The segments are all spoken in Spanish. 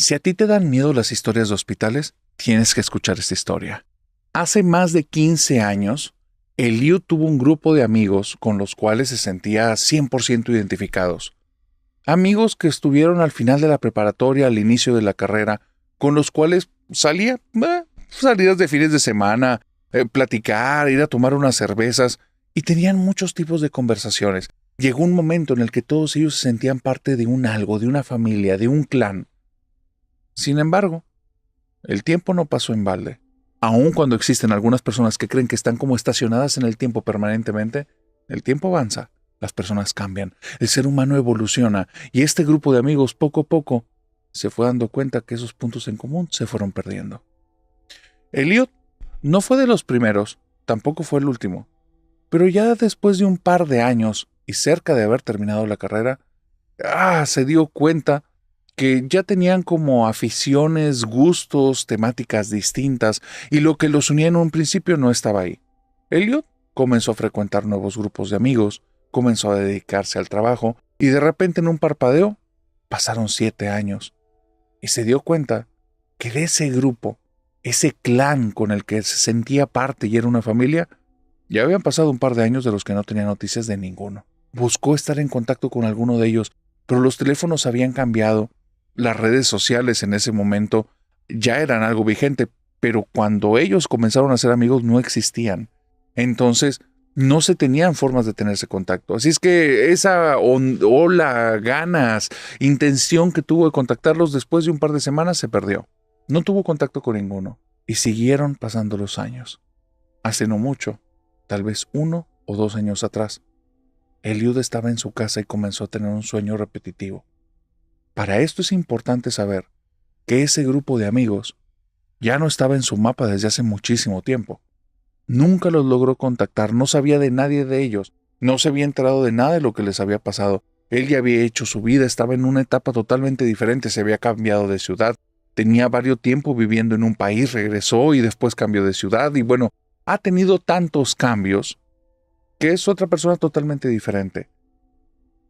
Si a ti te dan miedo las historias de hospitales, tienes que escuchar esta historia. Hace más de 15 años, Eliud tuvo un grupo de amigos con los cuales se sentía 100% identificados. Amigos que estuvieron al final de la preparatoria, al inicio de la carrera, con los cuales salía, salidas de fines de semana, platicar, ir a tomar unas cervezas, y tenían muchos tipos de conversaciones. Llegó un momento en el que todos ellos se sentían parte de un algo, de una familia, de un clan. Sin embargo, el tiempo no pasó en balde. Aun cuando existen algunas personas que creen que están como estacionadas en el tiempo permanentemente, el tiempo avanza, las personas cambian, el ser humano evoluciona, y este grupo de amigos poco a poco se fue dando cuenta que esos puntos en común se fueron perdiendo. Eliud no fue de los primeros, tampoco fue el último, pero ya después de un par de años y cerca de haber terminado la carrera, se dio cuenta que ya tenían como aficiones, gustos, temáticas distintas, y lo que los unía en un principio no estaba ahí. Eliud comenzó a frecuentar nuevos grupos de amigos, comenzó a dedicarse al trabajo, y de repente en un parpadeo pasaron 7 años, y se dio cuenta que de ese grupo, ese clan con el que se sentía parte y era una familia, ya habían pasado un par de años de los que no tenía noticias de ninguno. Buscó estar en contacto con alguno de ellos, pero los teléfonos habían cambiado. Las redes sociales en ese momento ya eran algo vigente, pero cuando ellos comenzaron a ser amigos no existían. Entonces, no se tenían formas de tenerse contacto. Así es que esa ola, ganas, intención que tuvo de contactarlos después de un par de semanas se perdió. No tuvo contacto con ninguno. Y siguieron pasando los años. Hace no mucho, tal vez 1 o 2 años atrás, Eliud estaba en su casa y comenzó a tener un sueño repetitivo. Para esto es importante saber que ese grupo de amigos ya no estaba en su mapa desde hace muchísimo tiempo. Nunca los logró contactar, no sabía de nadie de ellos, no se había enterado de nada de lo que les había pasado. Él ya había hecho su vida, estaba en una etapa totalmente diferente, se había cambiado de ciudad, tenía varios tiempo viviendo en un país, regresó y después cambió de ciudad y bueno, ha tenido tantos cambios que es otra persona totalmente diferente.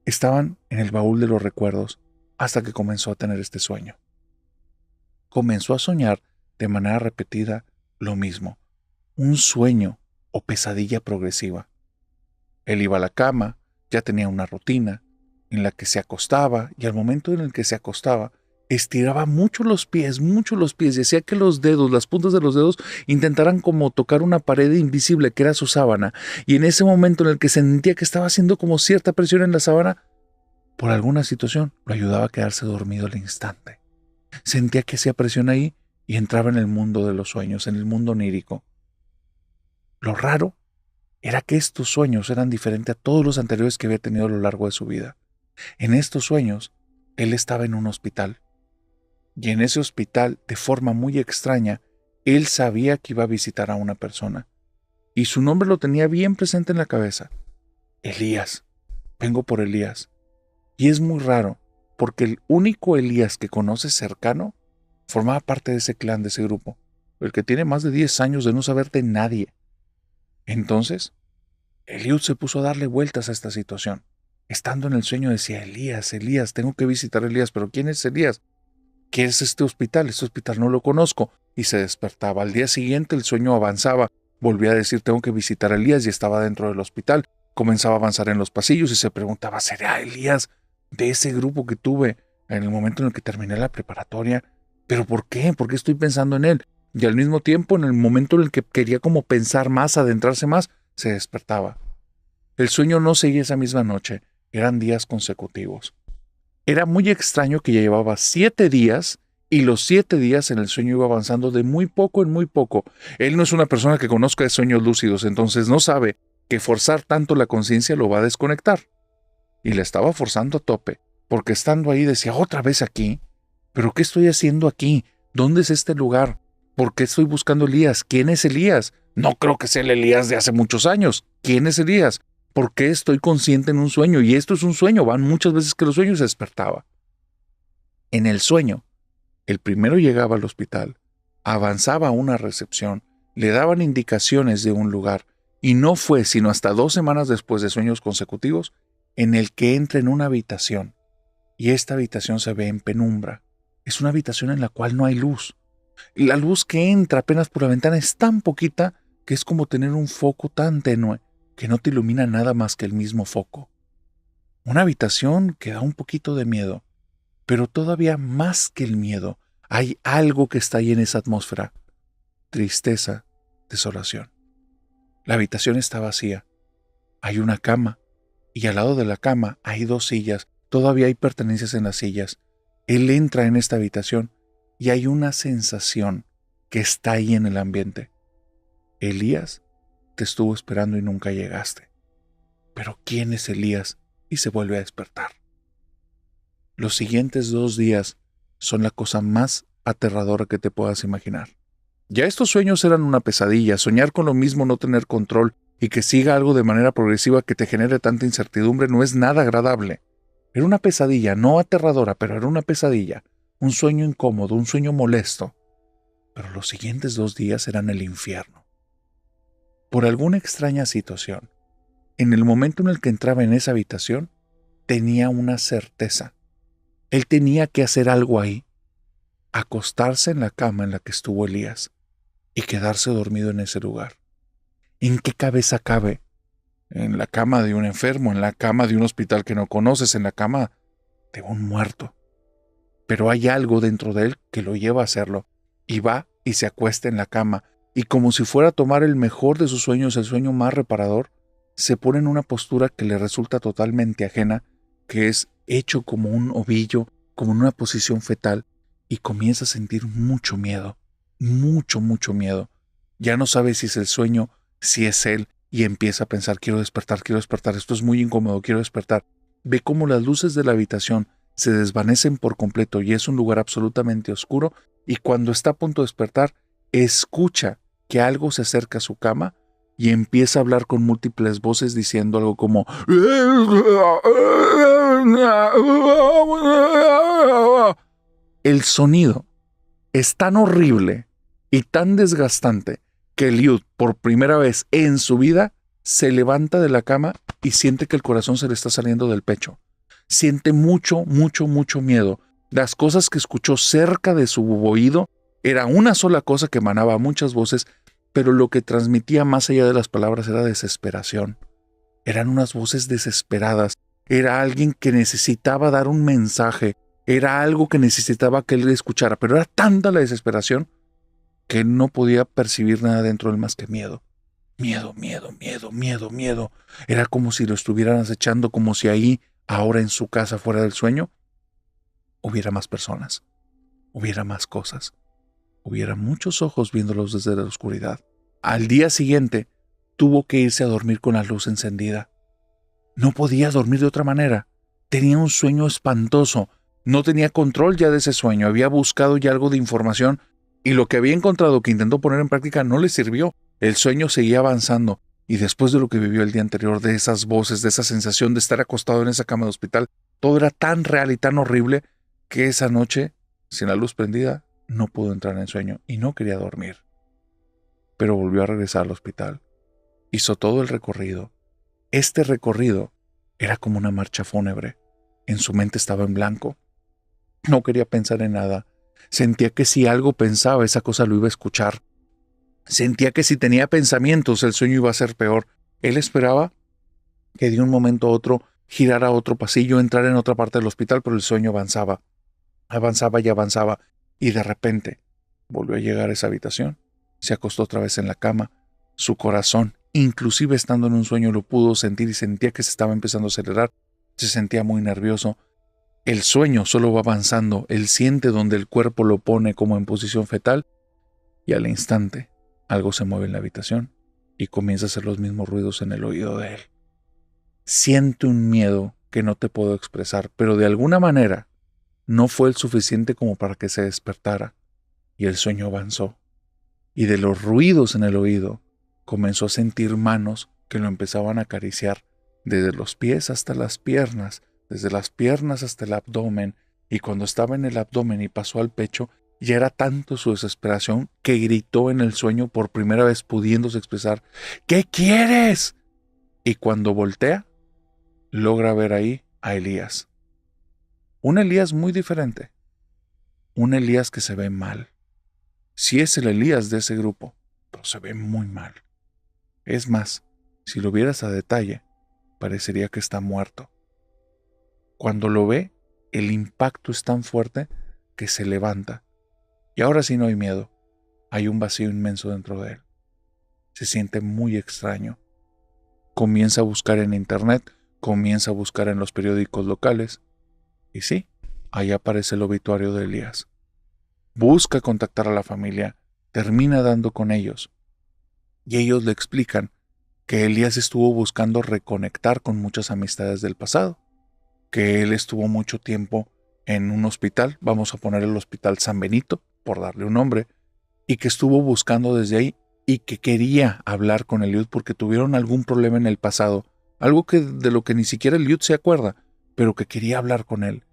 Estaban en el baúl de los recuerdos hasta que comenzó a tener este sueño. Comenzó a soñar de manera repetida lo mismo, un sueño o pesadilla progresiva. Él iba a la cama, ya tenía una rutina en la que se acostaba y al momento en el que se acostaba, estiraba mucho los pies, y hacía que los dedos, las puntas de los dedos, intentaran como tocar una pared invisible que era su sábana, y en ese momento en el que sentía que estaba haciendo como cierta presión en la sábana, por alguna situación lo ayudaba a quedarse dormido al instante. Sentía que hacía presión ahí y entraba en el mundo de los sueños, en el mundo onírico. Lo raro era que estos sueños eran diferentes a todos los anteriores que había tenido a lo largo de su vida. En estos sueños, él estaba en un hospital. Y en ese hospital, de forma muy extraña, él sabía que iba a visitar a una persona. Y su nombre lo tenía bien presente en la cabeza. Elías. Vengo por Elías. Y es muy raro, porque el único Elías que conoce cercano formaba parte de ese clan, de ese grupo. El que tiene más de 10 años de no saber de nadie. Entonces, Eliud se puso a darle vueltas a esta situación. Estando en el sueño decía, Elías, Elías, tengo que visitar a Elías, pero ¿quién es Elías? ¿Qué es este hospital? Este hospital no lo conozco. Y se despertaba. Al día siguiente el sueño avanzaba. Volvía a decir, tengo que visitar a Elías y estaba dentro del hospital. Comenzaba a avanzar en los pasillos y se preguntaba, ¿será Elías de ese grupo que tuve en el momento en el que terminé la preparatoria? ¿Pero por qué? ¿Por qué estoy pensando en él? Y al mismo tiempo, en el momento en el que quería como pensar más, adentrarse más, se despertaba. El sueño no seguía esa misma noche. Eran días consecutivos. Era muy extraño que ya llevaba 7 días y los 7 días en el sueño iba avanzando de muy poco en muy poco. Él no es una persona que conozca de sueños lúcidos, entonces no sabe que forzar tanto la conciencia lo va a desconectar. Y la estaba forzando a tope, porque estando ahí decía, ¿otra vez aquí? ¿Pero qué estoy haciendo aquí? ¿Dónde es este lugar? ¿Por qué estoy buscando a Elías? ¿Quién es Elías? No creo que sea el Elías de hace muchos años. ¿Quién es Elías? ¿Por qué estoy consciente en un sueño? Y esto es un sueño, van muchas veces que los sueños se despertaba. En el sueño, el primero llegaba al hospital, avanzaba a una recepción, le daban indicaciones de un lugar, y no fue sino hasta 2 semanas después de sueños consecutivos en el que entra en una habitación, y esta habitación se ve en penumbra. Es una habitación en la cual no hay luz. Y la luz que entra apenas por la ventana es tan poquita que es como tener un foco tan tenue que no te ilumina nada más que el mismo foco. Una habitación que da un poquito de miedo, pero todavía más que el miedo, hay algo que está ahí en esa atmósfera. Tristeza, desolación. La habitación está vacía. Hay una cama, y al lado de la cama hay 2 sillas. Todavía hay pertenencias en las sillas. Él entra en esta habitación y hay una sensación que está ahí en el ambiente. Elías, te estuvo esperando y nunca llegaste. Pero ¿quién es Elías? Y se vuelve a despertar. Los siguientes 2 días son la cosa más aterradora que te puedas imaginar. Ya estos sueños eran una pesadilla. Soñar con lo mismo, no tener control y que siga algo de manera progresiva que te genere tanta incertidumbre no es nada agradable. Era una pesadilla, no aterradora, pero era una pesadilla. Un sueño incómodo, un sueño molesto. Pero los siguientes 2 días eran el infierno. Por alguna extraña situación, en el momento en el que entraba en esa habitación, tenía una certeza. Él tenía que hacer algo ahí. Acostarse en la cama en la que estuvo Elías y quedarse dormido en ese lugar. ¿En qué cabeza cabe? En la cama de un enfermo, en la cama de un hospital que no conoces, en la cama de un muerto. Pero hay algo dentro de él que lo lleva a hacerlo, y va y se acuesta en la cama, y como si fuera a tomar el mejor de sus sueños, el sueño más reparador, se pone en una postura que le resulta totalmente ajena, que es hecho como un ovillo, como en una posición fetal, y comienza a sentir mucho miedo, mucho miedo. Ya no sabe si es el sueño, si es él, y empieza a pensar, quiero despertar, esto es muy incómodo, quiero despertar. Ve cómo las luces de la habitación se desvanecen por completo y es un lugar absolutamente oscuro, y cuando está a punto de despertar, escucha que algo se acerca a su cama y empieza a hablar con múltiples voces diciendo algo como el sonido es tan horrible y tan desgastante que Eliud, por primera vez en su vida, se levanta de la cama y siente que el corazón se le está saliendo del pecho. Siente mucho miedo. Las cosas que escuchó cerca de su oído era una sola cosa que emanaba muchas voces, pero lo que transmitía más allá de las palabras era desesperación. Eran unas voces desesperadas. Era alguien que necesitaba dar un mensaje. Era algo que necesitaba que él escuchara, pero era tanta la desesperación que él no podía percibir nada dentro de él más que miedo. Miedo. Era como si lo estuvieran acechando, como si ahí, ahora en su casa fuera del sueño, hubiera más personas, hubiera más cosas, hubiera muchos ojos viéndolos desde la oscuridad. Al día siguiente, tuvo que irse a dormir con la luz encendida. No podía dormir de otra manera. Tenía un sueño espantoso. No tenía control ya de ese sueño. Había buscado ya algo de información y lo que había encontrado que intentó poner en práctica no le sirvió. El sueño seguía avanzando y después de lo que vivió el día anterior, de esas voces, de esa sensación de estar acostado en esa cama de hospital, todo era tan real y tan horrible que esa noche, sin la luz prendida, no pudo entrar en sueño y no quería dormir. Pero volvió a regresar al hospital. Hizo todo el recorrido. Este recorrido era como una marcha fúnebre. En su mente estaba en blanco. No quería pensar en nada. Sentía que si algo pensaba, esa cosa lo iba a escuchar. Sentía que si tenía pensamientos, el sueño iba a ser peor. Él esperaba que de un momento a otro girara a otro pasillo, entrara en otra parte del hospital, pero el sueño avanzaba. Avanzaba y avanzaba. Y de repente volvió a llegar a esa habitación. Se acostó otra vez en la cama. Su corazón, inclusive estando en un sueño, lo pudo sentir y sentía que se estaba empezando a acelerar. Se sentía muy nervioso. El sueño solo va avanzando. Él siente donde el cuerpo lo pone como en posición fetal y al instante algo se mueve en la habitación y comienza a hacer los mismos ruidos en el oído de él. Siente un miedo que no te puedo expresar, pero de alguna manera no fue el suficiente como para que se despertara y el sueño avanzó. Y de los ruidos en el oído comenzó a sentir manos que lo empezaban a acariciar desde los pies hasta las piernas, desde las piernas hasta el abdomen, y cuando estaba en el abdomen y pasó al pecho, ya era tanto su desesperación que gritó en el sueño por primera vez pudiéndose expresar, ¿qué quieres? Y cuando voltea, logra ver ahí a Elías. Un Elías muy diferente. un Elías que se ve mal. Sí es el Elías de ese grupo, pero se ve muy mal. Es más, si lo vieras a detalle, parecería que está muerto. Cuando lo ve, el impacto es tan fuerte que se levanta. Y ahora sí no hay miedo. Hay un vacío inmenso dentro de él. Se siente muy extraño. Comienza a buscar en internet, comienza a buscar en los periódicos locales. Y sí, ahí aparece el obituario de Elías. Busca contactar a la familia, termina dando con ellos. Y ellos le explican que Elías estuvo buscando reconectar con muchas amistades del pasado, que él estuvo mucho tiempo en un hospital, vamos a poner el Hospital San Benito, por darle un nombre, y que estuvo buscando desde ahí y que quería hablar con Eliud porque tuvieron algún problema en el pasado, algo de lo que ni siquiera Eliud se acuerda, pero que quería hablar con él.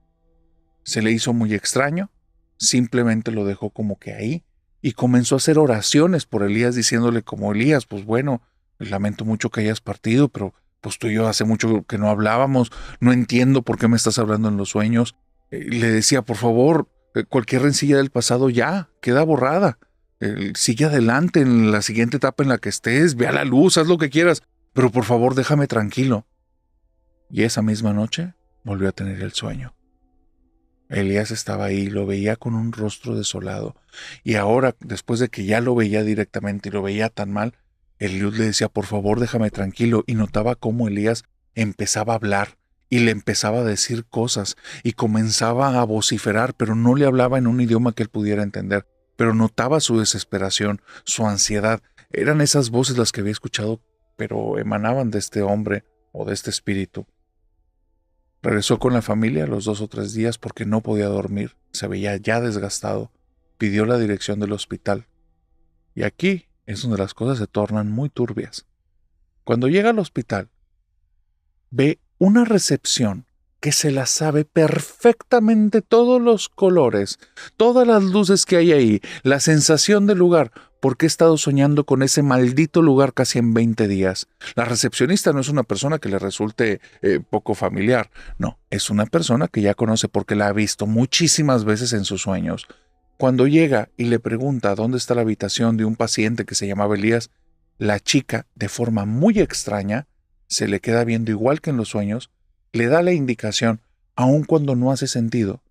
Se le hizo muy extraño, simplemente lo dejó como que ahí y comenzó a hacer oraciones por Elías diciéndole como Elías, pues bueno, lamento mucho que hayas partido, pero pues tú y yo hace mucho que no hablábamos, no entiendo por qué me estás hablando en los sueños. Le decía, por favor, cualquier rencilla del pasado ya queda borrada. Sigue adelante en la siguiente etapa en la que estés, ve a la luz, haz lo que quieras, pero por favor déjame tranquilo. Y esa misma noche volvió a tener el sueño. Elías estaba ahí, lo veía con un rostro desolado, y ahora, después de que ya lo veía directamente y lo veía tan mal, Eliud le decía, por favor déjame tranquilo, y notaba cómo Elías empezaba a hablar, y le empezaba a decir cosas, y comenzaba a vociferar, pero no le hablaba en un idioma que él pudiera entender, pero notaba su desesperación, su ansiedad. Eran esas voces las que había escuchado, pero emanaban de este hombre o de este espíritu. Regresó con la familia a los 2 o 3 días porque no podía dormir, se veía ya desgastado. Pidió la dirección del hospital. Y aquí es donde las cosas se tornan muy turbias. Cuando llega al hospital, ve una recepción que se la sabe perfectamente todos los colores, todas las luces que hay ahí, la sensación del lugar, porque he estado soñando con ese maldito lugar casi en 20 días. La recepcionista no es una persona que le resulte poco familiar, no, es una persona que ya conoce porque la ha visto muchísimas veces en sus sueños. Cuando llega y le pregunta dónde está la habitación de un paciente que se llamaba Elías, la chica, de forma muy extraña, se le queda viendo igual que en los sueños, le da la indicación, aun cuando no hace sentido,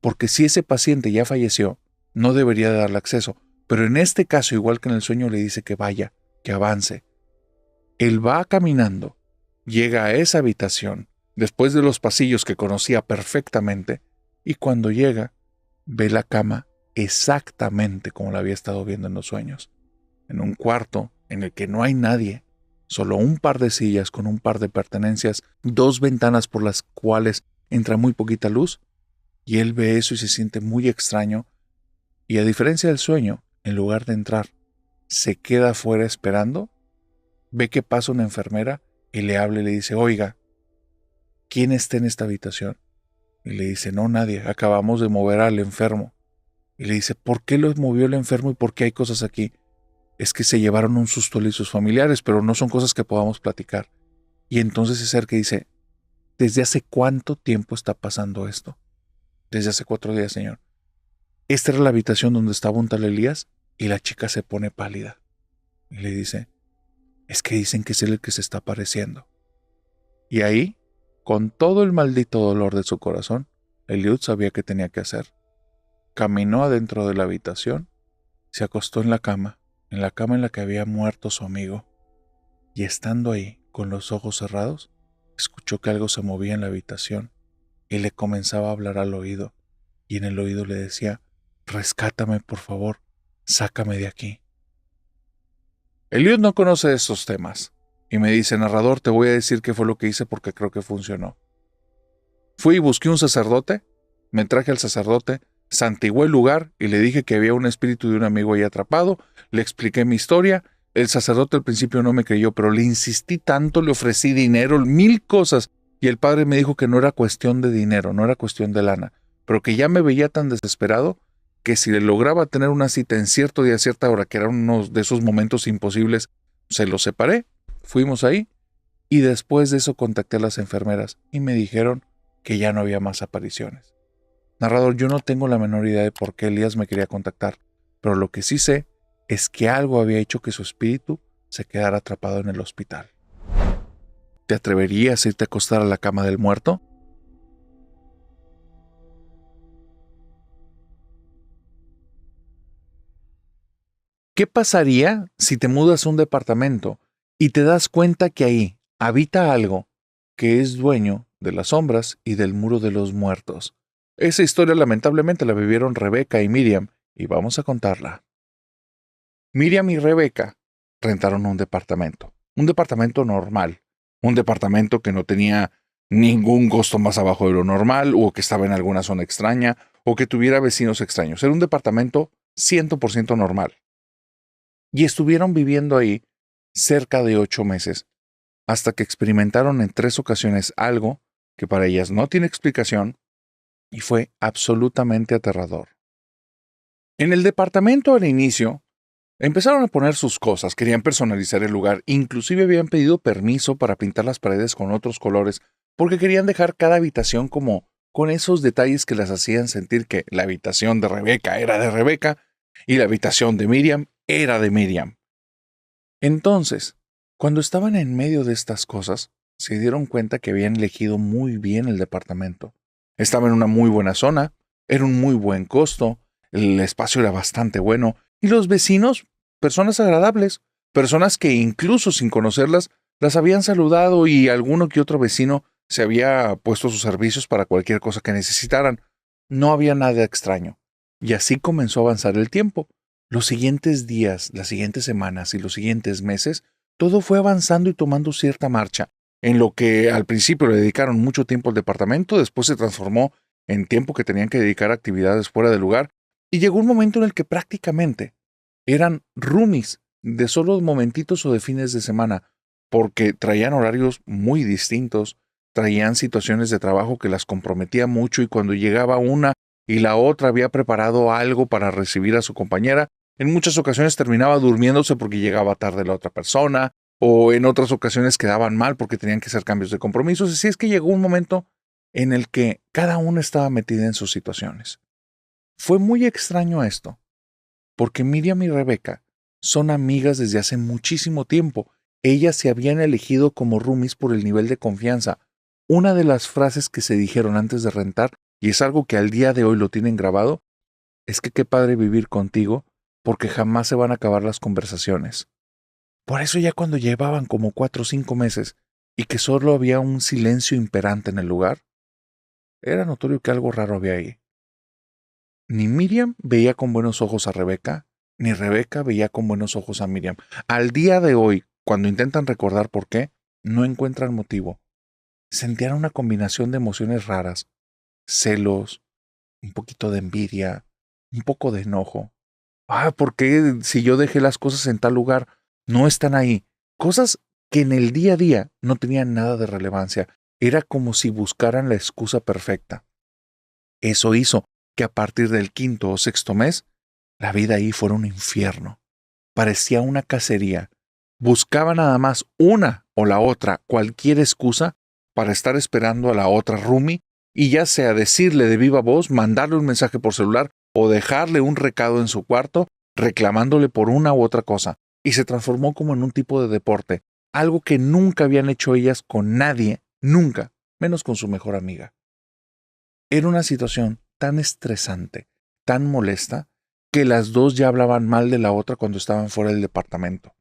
porque si ese paciente ya falleció, no debería de darle acceso, pero en este caso, igual que en el sueño, le dice que vaya, que avance. Él va caminando, llega a esa habitación, después de los pasillos que conocía perfectamente, y cuando llega, ve la cama exactamente como la había estado viendo en los sueños, en un cuarto en el que no hay nadie, solo un par de sillas con un par de pertenencias, 2 ventanas por las cuales entra muy poquita luz, y él ve eso y se siente muy extraño, y a diferencia del sueño, en lugar de entrar, se queda afuera esperando, ve que pasa una enfermera y le habla y le dice, oiga, ¿quién está en esta habitación? Y le dice, no, nadie, acabamos de mover al enfermo. Y le dice, ¿por qué lo movió el enfermo y por qué hay cosas aquí? Es que se llevaron un susto él y sus familiares, pero no son cosas que podamos platicar. Y entonces ese ser que dice, ¿desde hace cuánto tiempo está pasando esto? Desde hace 4 días, señor. Esta era la habitación donde estaba un tal Elías y la chica se pone pálida. Y le dice, es que dicen que es él el que se está apareciendo. Y ahí, con todo el maldito dolor de su corazón, Eliud sabía qué tenía que hacer. Caminó adentro de la habitación, se acostó en la cama en la que había muerto su amigo, y estando ahí, con los ojos cerrados, escuchó que algo se movía en la habitación y le comenzaba a hablar al oído, y en el oído le decía, rescátame por favor, sácame de aquí. Eliud no conoce estos temas, y me dice, narrador, te voy a decir qué fue lo que hice porque creo que funcionó. Fui y busqué un sacerdote, me traje al sacerdote, santigué el lugar y le dije que había un espíritu de un amigo ahí atrapado, le expliqué mi historia, el sacerdote al principio no me creyó, pero le insistí tanto, le ofrecí dinero, 1000 cosas, y el padre me dijo que no era cuestión de dinero, no era cuestión de lana, pero que ya me veía tan desesperado que si le lograba tener una cita en cierto día, a cierta hora, que eran unos de esos momentos imposibles, se los separé, fuimos ahí, y después de eso contacté a las enfermeras y me dijeron que ya no había más apariciones. Narrador, yo no tengo la menor idea de por qué Elías me quería contactar, pero lo que sí sé es que algo había hecho que su espíritu se quedara atrapado en el hospital. ¿Te atreverías a irte a acostar a la cama del muerto? ¿Qué pasaría si te mudas a un departamento y te das cuenta que ahí habita algo que es dueño de las sombras y del muro de los muertos? Esa historia lamentablemente la vivieron Rebeca y Miriam, y vamos a contarla. Miriam y Rebeca rentaron un departamento normal, un departamento que no tenía ningún costo más abajo de lo normal, o que estaba en alguna zona extraña, o que tuviera vecinos extraños. Era un departamento 100% normal. Y estuvieron viviendo ahí cerca de 8 meses, hasta que experimentaron en 3 ocasiones algo que para ellas no tiene explicación y fue absolutamente aterrador. En el departamento al inicio, empezaron a poner sus cosas, querían personalizar el lugar, inclusive habían pedido permiso para pintar las paredes con otros colores, porque querían dejar cada habitación como con esos detalles que las hacían sentir que la habitación de Rebeca era de Rebeca y la habitación de Miriam era de Miriam. Entonces, cuando estaban en medio de estas cosas, se dieron cuenta que habían elegido muy bien el departamento. Estaba en una muy buena zona, era un muy buen costo, el espacio era bastante bueno, y los vecinos, personas agradables, personas que incluso sin conocerlas, las habían saludado y alguno que otro vecino se había puesto a sus servicios para cualquier cosa que necesitaran. No había nada extraño. Y así comenzó a avanzar el tiempo. Los siguientes días, las siguientes semanas y los siguientes meses, todo fue avanzando y tomando cierta marcha. En lo que al principio le dedicaron mucho tiempo al departamento, después se transformó en tiempo que tenían que dedicar a actividades fuera del lugar, y llegó un momento en el que prácticamente eran roomies de solo momentitos o de fines de semana, porque traían horarios muy distintos, traían situaciones de trabajo que las comprometía mucho y cuando llegaba una y la otra había preparado algo para recibir a su compañera, en muchas ocasiones terminaba durmiéndose porque llegaba tarde la otra persona, o en otras ocasiones quedaban mal porque tenían que hacer cambios de compromisos. Así es que llegó un momento en el que cada uno estaba metida en sus situaciones. Fue muy extraño esto, porque Miriam y Rebeca son amigas desde hace muchísimo tiempo. Ellas se habían elegido como roomies por el nivel de confianza. Una de las frases que se dijeron antes de rentar, y es algo que al día de hoy lo tienen grabado, es que qué padre vivir contigo, porque jamás se van a acabar las conversaciones. Por eso ya cuando llevaban como 4 o 5 meses y que solo había un silencio imperante en el lugar, era notorio que algo raro había ahí. Ni Miriam veía con buenos ojos a Rebeca, ni Rebeca veía con buenos ojos a Miriam. Al día de hoy, cuando intentan recordar por qué, no encuentran motivo. Sentían una combinación de emociones raras, celos, un poquito de envidia, un poco de enojo. ¿Por qué si yo dejé las cosas en tal lugar, no están ahí? Cosas que en el día a día no tenían nada de relevancia. Era como si buscaran la excusa perfecta. Eso hizo que a partir del 5.º o 6.º mes, la vida ahí fuera un infierno. Parecía una cacería. Buscaba nada más una o la otra cualquier excusa para estar esperando a la otra roomie y ya sea decirle de viva voz, mandarle un mensaje por celular o dejarle un recado en su cuarto reclamándole por una u otra cosa. Y se transformó como en un tipo de deporte, algo que nunca habían hecho ellas con nadie, nunca, menos con su mejor amiga. Era una situación tan estresante, tan molesta, que las dos ya hablaban mal de la otra cuando estaban fuera del departamento.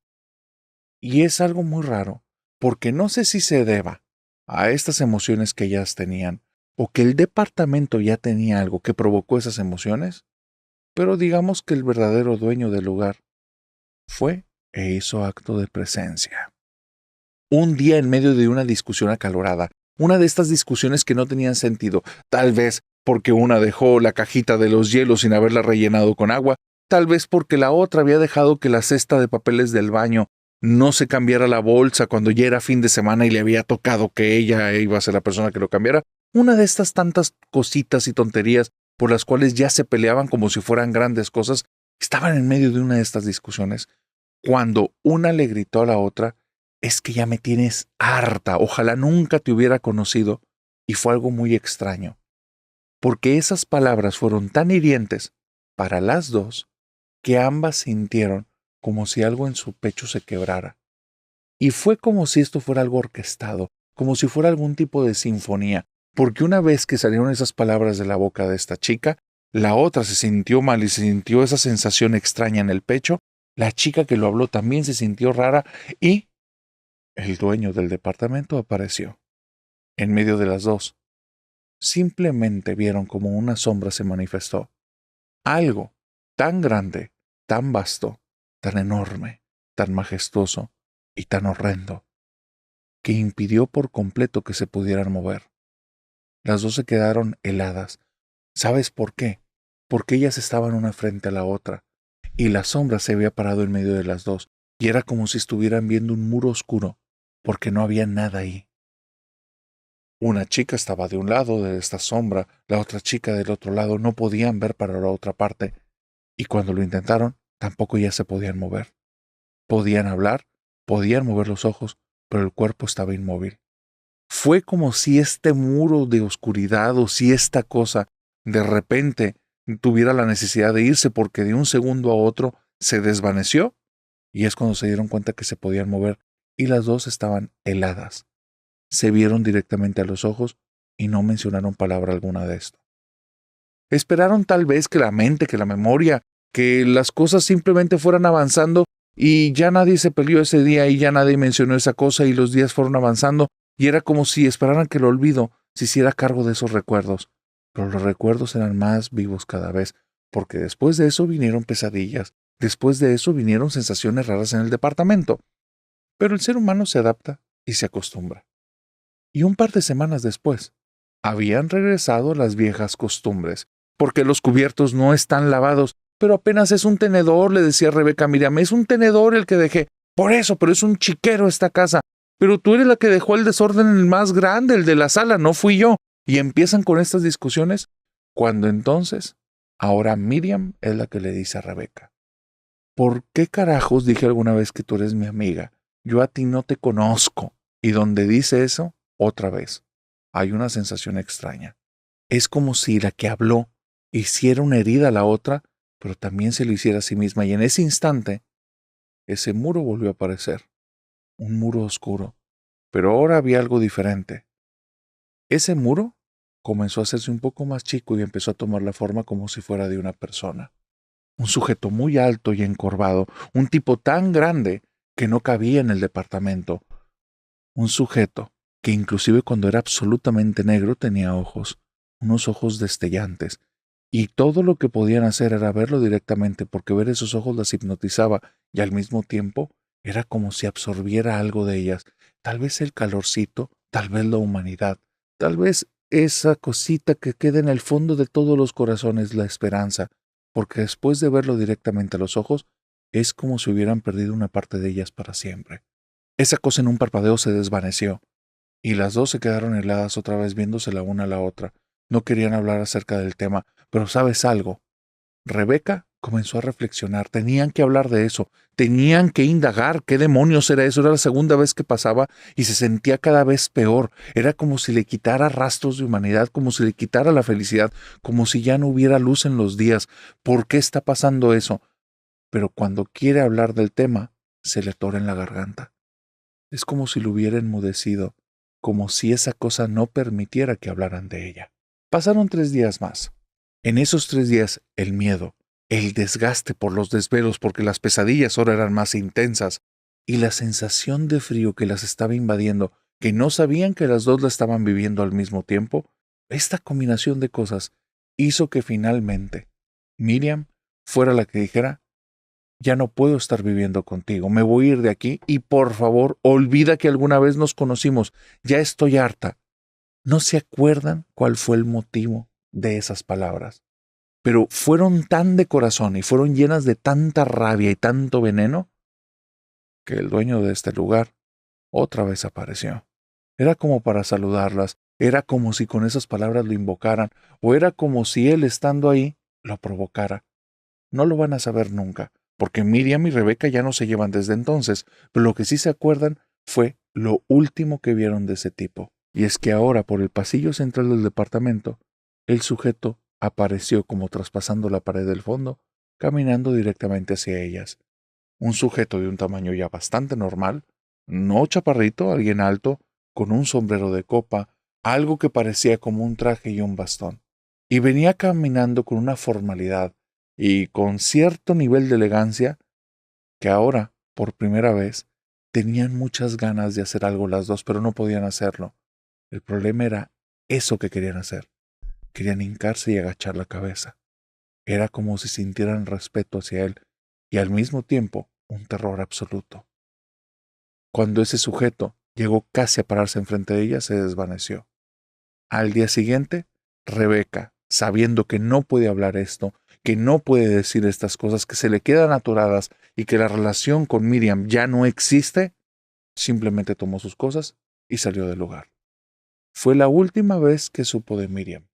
Y es algo muy raro, porque no sé si se deba a estas emociones que ellas tenían, o que el departamento ya tenía algo que provocó esas emociones, pero digamos que el verdadero dueño del lugar fue e hizo acto de presencia. Un día en medio de una discusión acalorada, una de estas discusiones que no tenían sentido, tal vez porque una dejó la cajita de los hielos sin haberla rellenado con agua, tal vez porque la otra había dejado que la cesta de papeles del baño no se cambiara la bolsa cuando ya era fin de semana y le había tocado que ella iba a ser la persona que lo cambiara. Una de estas tantas cositas y tonterías por las cuales ya se peleaban como si fueran grandes cosas, estaban en medio de una de estas discusiones, cuando una le gritó a la otra: es que ya me tienes harta, ojalá nunca te hubiera conocido. Y fue algo muy extraño. porque esas palabras fueron tan hirientes para las dos que ambas sintieron como si algo en su pecho se quebrara. Y fue como si esto fuera algo orquestado, como si fuera algún tipo de sinfonía, porque una vez que salieron esas palabras de la boca de esta chica, la otra se sintió mal y se sintió esa sensación extraña en el pecho, la chica que lo habló también se sintió rara y el dueño del departamento apareció en medio de las dos. Simplemente vieron como una sombra se manifestó. Algo tan grande, tan vasto, tan enorme, tan majestuoso y tan horrendo, que impidió por completo que se pudieran mover. Las dos se quedaron heladas. ¿Sabes por qué? Porque ellas estaban una frente a la otra, y la sombra se había parado en medio de las dos, y era como si estuvieran viendo un muro oscuro, porque no había nada ahí. Una chica estaba de un lado de esta sombra, la otra chica del otro lado, no podían ver para la otra parte, y cuando lo intentaron, tampoco ya se podían mover. Podían hablar, podían mover los ojos, pero el cuerpo estaba inmóvil. Fue como si este muro de oscuridad o si esta cosa de repente tuviera la necesidad de irse porque de un segundo a otro se desvaneció, y es cuando se dieron cuenta que se podían mover y las dos estaban heladas. Se vieron directamente a los ojos y no mencionaron palabra alguna de esto. Esperaron tal vez que la mente, que la memoria, que las cosas simplemente fueran avanzando y ya nadie se peleó ese día y ya nadie mencionó esa cosa y los días fueron avanzando y era como si esperaran que el olvido se hiciera cargo de esos recuerdos. Pero los recuerdos eran más vivos cada vez, porque después de eso vinieron pesadillas, después de eso vinieron sensaciones raras en el departamento. Pero el ser humano se adapta y se acostumbra. Y un par de semanas después, habían regresado las viejas costumbres, porque los cubiertos no están lavados, pero apenas es un tenedor, le decía Rebeca a Miriam, es un tenedor el que dejé. Por eso, pero es un chiquero esta casa. Pero tú eres la que dejó el desorden el más grande, el de la sala, no fui yo. Y empiezan con estas discusiones, cuando entonces, ahora Miriam es la que le dice a Rebeca, ¿por qué carajos dije alguna vez que tú eres mi amiga? Yo a ti no te conozco. Y donde dice eso, otra vez, hay una sensación extraña. Es como si la que habló hiciera una herida a la otra, pero también se lo hiciera a sí misma. Y en ese instante, ese muro volvió a aparecer. Un muro oscuro. Pero ahora había algo diferente. Ese muro comenzó a hacerse un poco más chico y empezó a tomar la forma como si fuera de una persona. Un sujeto muy alto y encorvado, un tipo tan grande que no cabía en el departamento. Un sujeto que inclusive cuando era absolutamente negro tenía ojos, unos ojos destellantes, y todo lo que podían hacer era verlo directamente porque ver esos ojos las hipnotizaba y al mismo tiempo era como si absorbiera algo de ellas, tal vez el calorcito, tal vez la humanidad, tal vez esa cosita que queda en el fondo de todos los corazones, la esperanza, porque después de verlo directamente a los ojos, es como si hubieran perdido una parte de ellas para siempre. Esa cosa en un parpadeo se desvaneció, y las dos se quedaron heladas otra vez viéndose la una a la otra. No querían hablar acerca del tema, pero ¿sabes algo? Rebeca comenzó a reflexionar. Tenían que hablar de eso, tenían que indagar qué demonios era eso. Era la segunda vez que pasaba y se sentía cada vez peor. Era como si le quitara rastros de humanidad, como si le quitara la felicidad, como si ya no hubiera luz en los días. ¿Por qué está pasando eso? Pero cuando quiere hablar del tema, se le atora en la garganta. Es como si lo hubiera enmudecido, como si esa cosa no permitiera que hablaran de ella. Pasaron 3 días más. En esos 3 días, el miedo, el desgaste por los desvelos porque las pesadillas ahora eran más intensas, y la sensación de frío que las estaba invadiendo, que no sabían que las dos la estaban viviendo al mismo tiempo, esta combinación de cosas hizo que finalmente Miriam fuera la que dijera, ya no puedo estar viviendo contigo, me voy a ir de aquí y por favor, olvida que alguna vez nos conocimos, ya estoy harta. No se acuerdan cuál fue el motivo de esas palabras, pero fueron tan de corazón y fueron llenas de tanta rabia y tanto veneno que el dueño de este lugar otra vez apareció. Era como para saludarlas, era como si con esas palabras lo invocaran, o era como si él estando ahí lo provocara. No lo van a saber nunca, porque Miriam y Rebeca ya no se llevan desde entonces, pero lo que sí se acuerdan fue lo último que vieron de ese tipo. Y es que ahora por el pasillo central del departamento el sujeto apareció como traspasando la pared del fondo, caminando directamente hacia ellas. Un sujeto de un tamaño ya bastante normal, no chaparrito, alguien alto, con un sombrero de copa, algo que parecía como un traje y un bastón. Y venía caminando con una formalidad y con cierto nivel de elegancia que ahora, por primera vez, tenían muchas ganas de hacer algo las dos, pero no podían hacerlo. El problema era eso que querían hacer. Querían hincarse y agachar la cabeza. Era como si sintieran respeto hacia él y al mismo tiempo un terror absoluto. Cuando ese sujeto llegó casi a pararse enfrente de ella, se desvaneció. Al día siguiente, Rebeca, sabiendo que no puede hablar esto, que no puede decir estas cosas, que se le quedan atoradas y que la relación con Miriam ya no existe, simplemente tomó sus cosas y salió del lugar. Fue la última vez que supo de Miriam.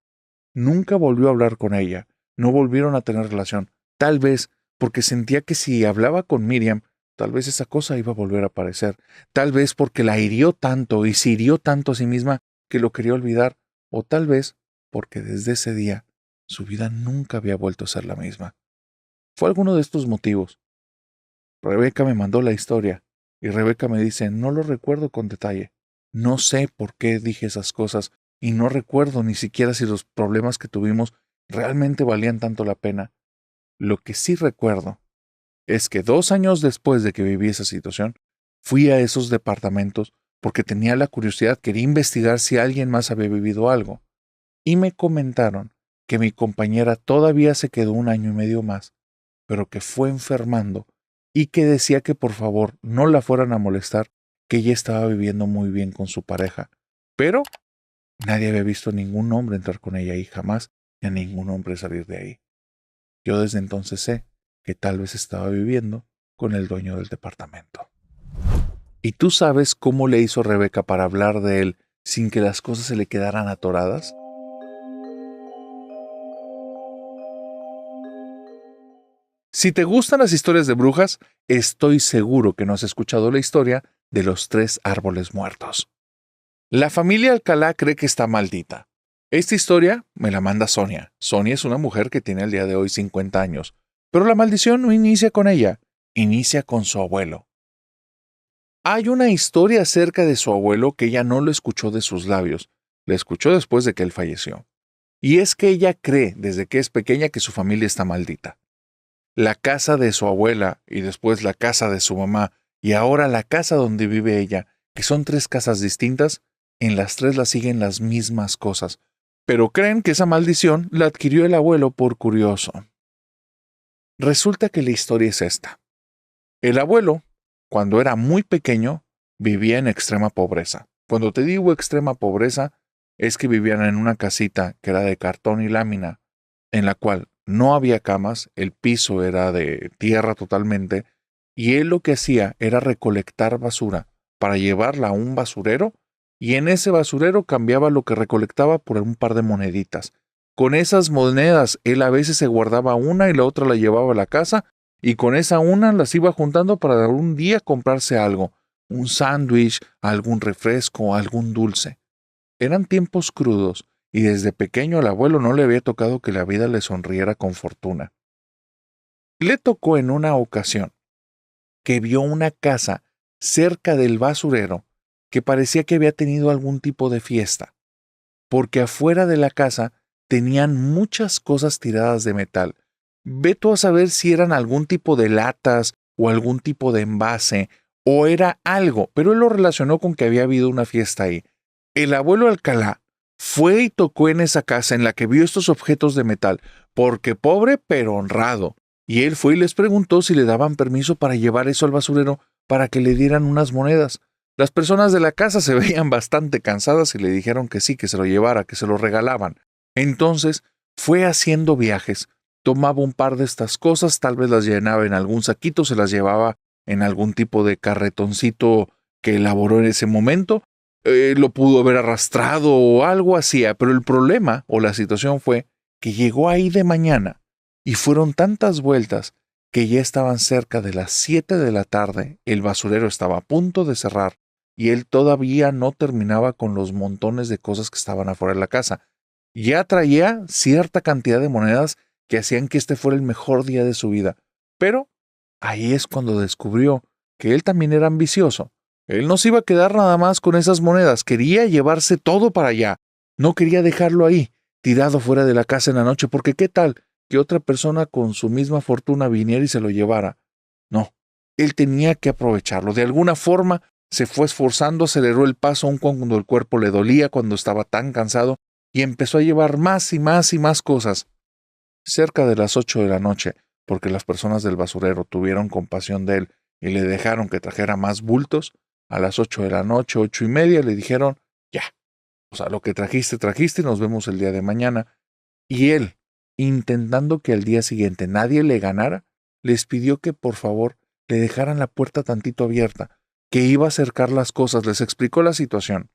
Nunca volvió a hablar con ella, no volvieron a tener relación, tal vez porque sentía que si hablaba con Miriam, tal vez esa cosa iba a volver a aparecer, tal vez porque la hirió tanto y se hirió tanto a sí misma que lo quería olvidar, o tal vez porque desde ese día su vida nunca había vuelto a ser la misma. Fue alguno de estos motivos. Rebeca me mandó la historia y Rebeca me dice, no lo recuerdo con detalle. No sé por qué dije esas cosas y no recuerdo ni siquiera si los problemas que tuvimos realmente valían tanto la pena. Lo que sí recuerdo es que 2 años después de que viví esa situación, fui a esos departamentos porque tenía la curiosidad, quería investigar si alguien más había vivido algo. Y me comentaron que mi compañera todavía se quedó 1 año y medio más, pero que fue enfermando y que decía que por favor no la fueran a molestar, que ella estaba viviendo muy bien con su pareja. Pero nadie había visto a ningún hombre entrar con ella y jamás ni a ningún hombre salir de ahí. Yo desde entonces sé que tal vez estaba viviendo con el dueño del departamento. ¿Y tú sabes cómo le hizo Rebeca para hablar de él sin que las cosas se le quedaran atoradas? Si te gustan las historias de brujas, estoy seguro que no has escuchado la historia de los 3 árboles muertos. La familia Alcalá cree que está maldita. Esta historia me la manda Sonia. Sonia es una mujer que tiene al día de hoy 50 años. Pero la maldición no inicia con ella, inicia con su abuelo. Hay una historia acerca de su abuelo que ella no lo escuchó de sus labios, la escuchó después de que él falleció. Y es que ella cree desde que es pequeña que su familia está maldita. La casa de su abuela y después la casa de su mamá y ahora la casa donde vive ella, que son 3 casas distintas, en las 3 la siguen las mismas cosas, pero creen que esa maldición la adquirió el abuelo por curioso. Resulta que la historia es esta. El abuelo, cuando era muy pequeño, vivía en extrema pobreza. Cuando te digo extrema pobreza, es que vivían en una casita que era de cartón y lámina, en la cual no había camas, el piso era de tierra totalmente, y él lo que hacía era recolectar basura para llevarla a un basurero, y en ese basurero cambiaba lo que recolectaba por un par de moneditas. Con esas monedas él a veces se guardaba una y la otra la llevaba a la casa, y con esa una las iba juntando para algún día comprarse algo, un sándwich, algún refresco, algún dulce. Eran tiempos crudos, y desde pequeño al abuelo no le había tocado que la vida le sonriera con fortuna. Le tocó en una ocasión que vio una casa cerca del basurero que parecía que había tenido algún tipo de fiesta, porque afuera de la casa tenían muchas cosas tiradas de metal. Ve tú a saber si eran algún tipo de latas o algún tipo de envase o era algo, pero él lo relacionó con que había habido una fiesta ahí. El abuelo Alcalá fue y tocó en esa casa en la que vio estos objetos de metal, porque pobre pero honrado. Y él fue y les preguntó si le daban permiso para llevar eso al basurero para que le dieran unas monedas. Las personas de la casa se veían bastante cansadas y le dijeron que sí, que se lo llevara, que se lo regalaban. Entonces fue haciendo viajes, tomaba un par de estas cosas, tal vez las llenaba en algún saquito, se las llevaba en algún tipo de carretoncito que elaboró en ese momento, lo pudo haber arrastrado o algo hacía, pero el problema o la situación fue que llegó ahí de mañana y fueron tantas vueltas que ya estaban cerca de las 7 de la tarde, el basurero estaba a punto de cerrar y él todavía no terminaba con los montones de cosas que estaban afuera de la casa. Ya traía cierta cantidad de monedas que hacían que este fuera el mejor día de su vida. Pero ahí es cuando descubrió que él también era ambicioso. Él no se iba a quedar nada más con esas monedas, quería llevarse todo para allá. No quería dejarlo ahí, tirado fuera de la casa en la noche, porque ¿qué tal que otra persona con su misma fortuna viniera y se lo llevara? No, él tenía que aprovecharlo. De alguna forma se fue esforzando, aceleró el paso aun cuando el cuerpo le dolía, cuando estaba tan cansado, y empezó a llevar más y más y más cosas. Cerca de las 8 de la noche, porque las personas del basurero tuvieron compasión de él y le dejaron que trajera más bultos, a las 8 de la noche, 8:30, le dijeron, ya, o sea, lo que trajiste, trajiste y nos vemos el día de mañana. Y él, intentando que al día siguiente nadie le ganara, les pidió que por favor le dejaran la puerta tantito abierta, que iba a acercar las cosas, les explicó la situación.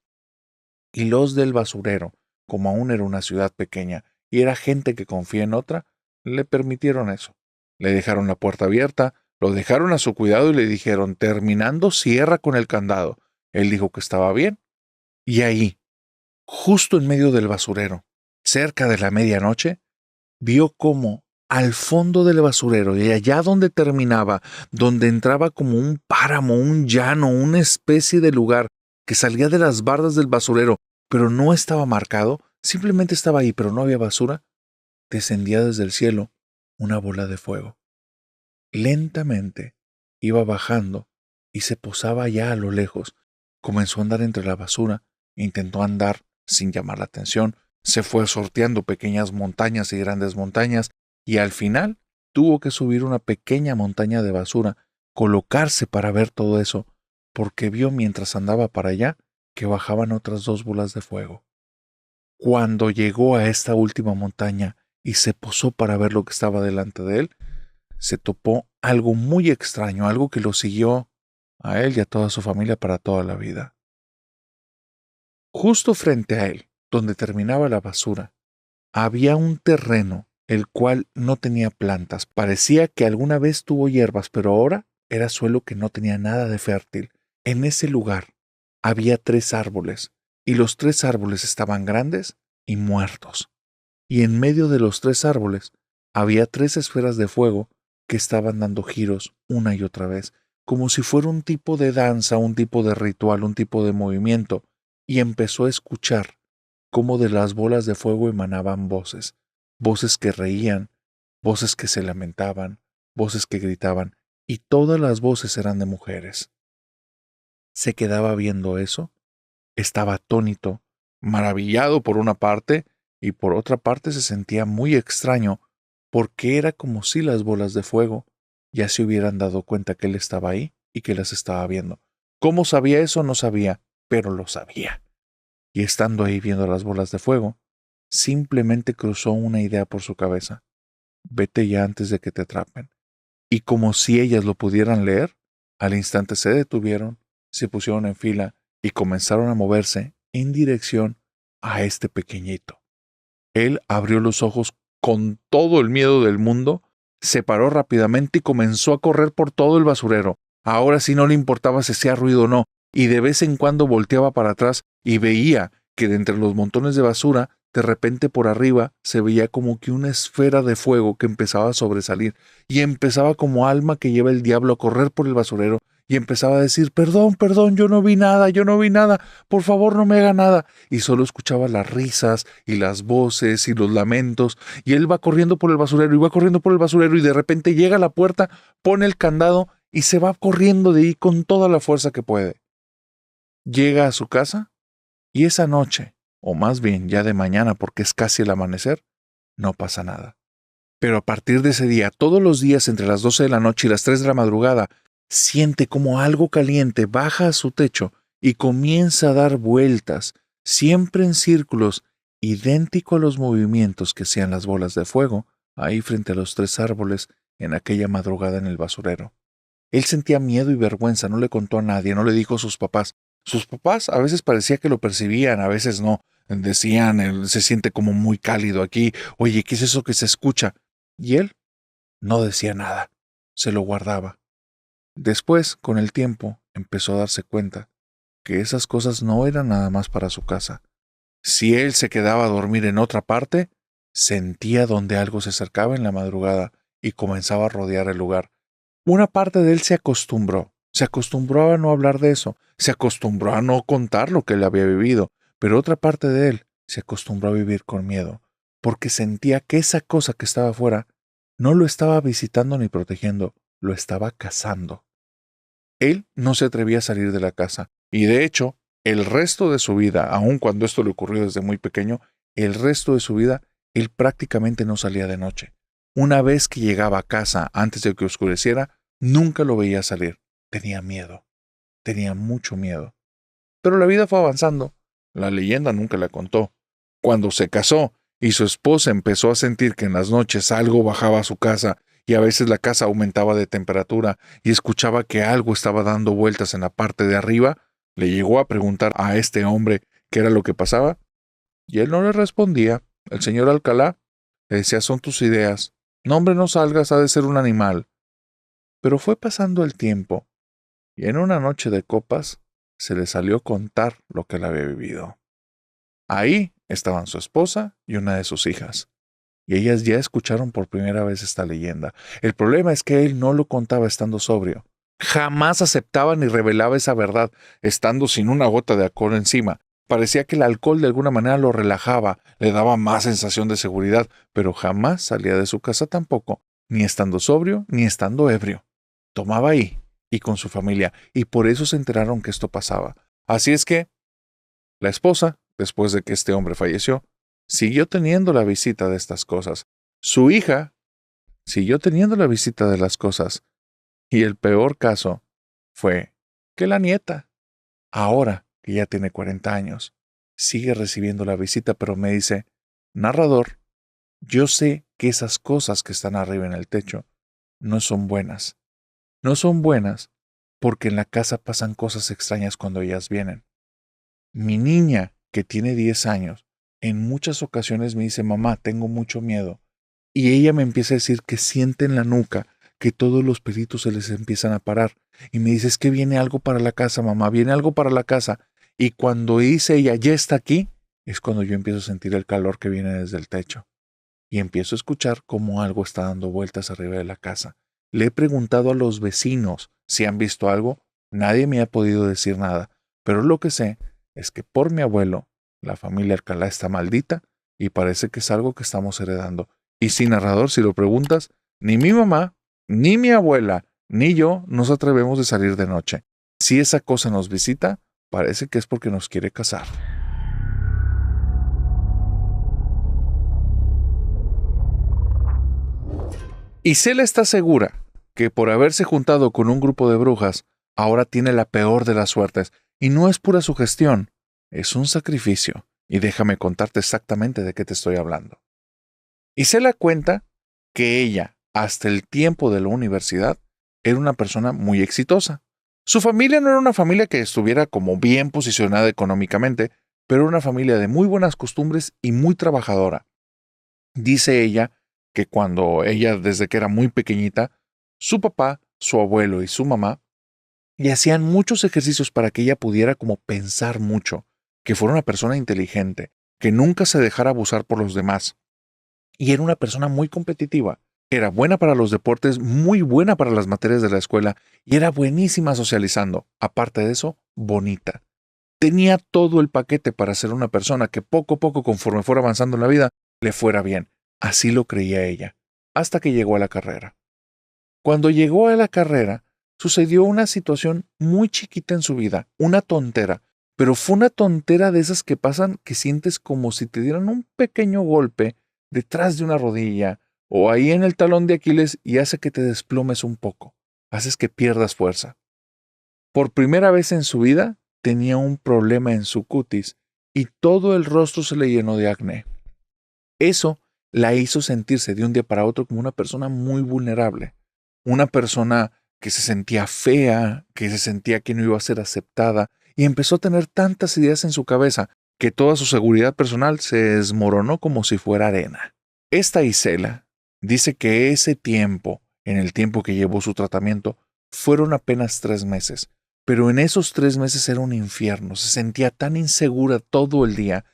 Y los del basurero, como aún era una ciudad pequeña y era gente que confía en otra, le permitieron eso. Le dejaron la puerta abierta, lo dejaron a su cuidado y le dijeron, terminando, cierra con el candado. Él dijo que estaba bien. Y ahí, justo en medio del basurero, cerca de la medianoche, vio cómo al fondo del basurero y allá donde terminaba, donde entraba como un páramo, un llano, una especie de lugar que salía de las bardas del basurero, pero no estaba marcado, simplemente estaba ahí, pero no había basura, descendía desde el cielo una bola de fuego. Lentamente iba bajando y se posaba allá a lo lejos. Comenzó a andar entre la basura, intentó andar sin llamar la atención, se fue sorteando pequeñas montañas y grandes montañas, y al final tuvo que subir una pequeña montaña de basura, colocarse para ver todo eso, porque vio mientras andaba para allá que bajaban otras 2 bolas de fuego. Cuando llegó a esta última montaña y se posó para ver lo que estaba delante de él, se topó algo muy extraño, algo que lo siguió a él y a toda su familia para toda la vida. Justo frente a él, donde terminaba la basura, había un terreno el cual no tenía plantas. Parecía que alguna vez tuvo hierbas, pero ahora era suelo que no tenía nada de fértil. En ese lugar había 3 árboles, y los 3 árboles estaban grandes y muertos. Y en medio de los 3 árboles había 3 esferas de fuego que estaban dando giros una y otra vez, como si fuera un tipo de danza, un tipo de ritual, un tipo de movimiento, y empezó a escuchar cómo de las bolas de fuego emanaban voces, voces que reían, voces que se lamentaban, voces que gritaban, y todas las voces eran de mujeres. Se quedaba viendo eso, estaba atónito, maravillado por una parte, y por otra parte se sentía muy extraño, porque era como si las bolas de fuego ya se hubieran dado cuenta que él estaba ahí y que las estaba viendo. ¿Cómo sabía eso? No sabía, pero lo sabía. Y estando ahí viendo las bolas de fuego, simplemente cruzó una idea por su cabeza. Vete ya antes de que te atrapen. Y como si ellas lo pudieran leer, al instante se detuvieron, se pusieron en fila y comenzaron a moverse en dirección a este pequeñito. Él abrió los ojos con todo el miedo del mundo, se paró rápidamente y comenzó a correr por todo el basurero. Ahora sí no le importaba si hacía ruido o no, y de vez en cuando volteaba para atrás y veía que de entre los montones de basura, de repente por arriba se veía como que una esfera de fuego que empezaba a sobresalir, y empezaba como alma que lleva el diablo a correr por el basurero, y empezaba a decir, perdón, perdón, yo no vi nada, por favor no me haga nada. Y solo escuchaba las risas y las voces y los lamentos, y él va corriendo por el basurero y va corriendo por el basurero, y de repente llega a la puerta, pone el candado y se va corriendo de ahí con toda la fuerza que puede. Llega a su casa y esa noche, o más bien ya de mañana porque es casi el amanecer, no pasa nada. Pero a partir de ese día, todos los días entre las 12 de la noche y las 3 de la madrugada, siente como algo caliente baja a su techo y comienza a dar vueltas, siempre en círculos, idéntico a los movimientos que hacían las bolas de fuego, ahí frente a los 3 árboles, en aquella madrugada en el basurero. Él sentía miedo y vergüenza, no le contó a nadie, no le dijo a sus papás. Sus papás a veces parecía que lo percibían, a veces no. Decían, él se siente como muy cálido aquí. Oye, ¿qué es eso que se escucha? Y él no decía nada, se lo guardaba. Después, con el tiempo, empezó a darse cuenta que esas cosas no eran nada más para su casa, Si él se quedaba a dormir en otra parte, sentía donde algo se acercaba en la madrugada y comenzaba a rodear el lugar. Una parte de él se acostumbró a no hablar de eso, se acostumbró a no contar lo que él había vivido, pero otra parte de él se acostumbró a vivir con miedo, porque sentía que esa cosa que estaba afuera no lo estaba visitando ni protegiendo, lo estaba cazando. Él no se atrevía a salir de la casa, y de hecho, el resto de su vida, aun cuando esto le ocurrió desde muy pequeño, el resto de su vida, él prácticamente no salía de noche. Una vez que llegaba a casa antes de que oscureciera, nunca lo veía salir. Tenía miedo, tenía mucho miedo. Pero la vida fue avanzando. La leyenda nunca la contó. Cuando se casó y su esposa empezó a sentir que en las noches algo bajaba a su casa y a veces la casa aumentaba de temperatura y escuchaba que algo estaba dando vueltas en la parte de arriba, le llegó a preguntar a este hombre qué era lo que pasaba y él no le respondía. El señor Alcalá le decía: son tus ideas. No, hombre, no salgas, ha de ser un animal. Pero fue pasando el tiempo y en una noche de copas se le salió contar lo que él había vivido. Ahí estaban su esposa y una de sus hijas, y ellas ya escucharon por primera vez esta leyenda. El problema es que él no lo contaba estando sobrio. Jamás aceptaba ni revelaba esa verdad, estando sin una gota de alcohol encima. Parecía que el alcohol de alguna manera lo relajaba, le daba más sensación de seguridad, pero jamás salía de su casa tampoco, ni estando sobrio ni estando ebrio. Tomaba ahí y con su familia, y por eso se enteraron que esto pasaba. Así es que la esposa, después de que este hombre falleció, siguió teniendo la visita de estas cosas. Su hija siguió teniendo la visita de las cosas. Y el peor caso fue que la nieta, ahora que ya tiene 40 años, sigue recibiendo la visita, pero me dice: narrador, yo sé que esas cosas que están arriba en el techo no son buenas. No son buenas porque en la casa pasan cosas extrañas cuando ellas vienen. Mi niña, que tiene 10 años, en muchas ocasiones me dice: mamá, tengo mucho miedo. Y ella me empieza a decir que siente en la nuca que todos los pelitos se les empiezan a parar. Y me dice: es que viene algo para la casa, mamá, viene algo para la casa. Y cuando dice ella: ya está aquí, es cuando yo empiezo a sentir el calor que viene desde el techo. Y empiezo a escuchar cómo algo está dando vueltas arriba de la casa. Le he preguntado a los vecinos si han visto algo. Nadie me ha podido decir nada. Pero lo que sé es que por mi abuelo, la familia Alcalá está maldita y parece que es algo que estamos heredando. Y sí, narrador, si lo preguntas, ni mi mamá, ni mi abuela, ni yo nos atrevemos de salir de noche. Si esa cosa nos visita, parece que es porque nos quiere cazar. Isela está segura que por haberse juntado con un grupo de brujas, ahora tiene la peor de las suertes, y no es pura sugestión, es un sacrificio, y déjame contarte exactamente de qué te estoy hablando. Isela cuenta que ella, hasta el tiempo de la universidad, era una persona muy exitosa. Su familia no era una familia que estuviera como bien posicionada económicamente, pero era una familia de muy buenas costumbres y muy trabajadora. Dice ella que cuando ella, desde que era muy pequeñita, su papá, su abuelo y su mamá le hacían muchos ejercicios para que ella pudiera como pensar mucho, que fuera una persona inteligente, que nunca se dejara abusar por los demás. Y era una persona muy competitiva. Era buena para los deportes, muy buena para las materias de la escuela y era buenísima socializando. Aparte de eso, bonita. Tenía todo el paquete para ser una persona que poco a poco, conforme fuera avanzando en la vida, le fuera bien. Así lo creía ella, hasta que llegó a la carrera. Cuando llegó a la carrera, sucedió una situación muy chiquita en su vida, una tontera, pero fue una tontera de esas que pasan que sientes como si te dieran un pequeño golpe detrás de una rodilla o ahí en el talón de Aquiles y hace que te desplomes un poco, haces que pierdas fuerza. Por primera vez en su vida tenía un problema en su cutis y todo el rostro se le llenó de acné. Eso la hizo sentirse de un día para otro como una persona muy vulnerable, una persona que se sentía fea, que se sentía que no iba a ser aceptada y empezó a tener tantas ideas en su cabeza que toda su seguridad personal se desmoronó como si fuera arena. Esta Isela dice que ese tiempo, en el tiempo que llevó su tratamiento, fueron apenas 3 meses, pero en esos 3 meses era un infierno, se sentía tan insegura todo el día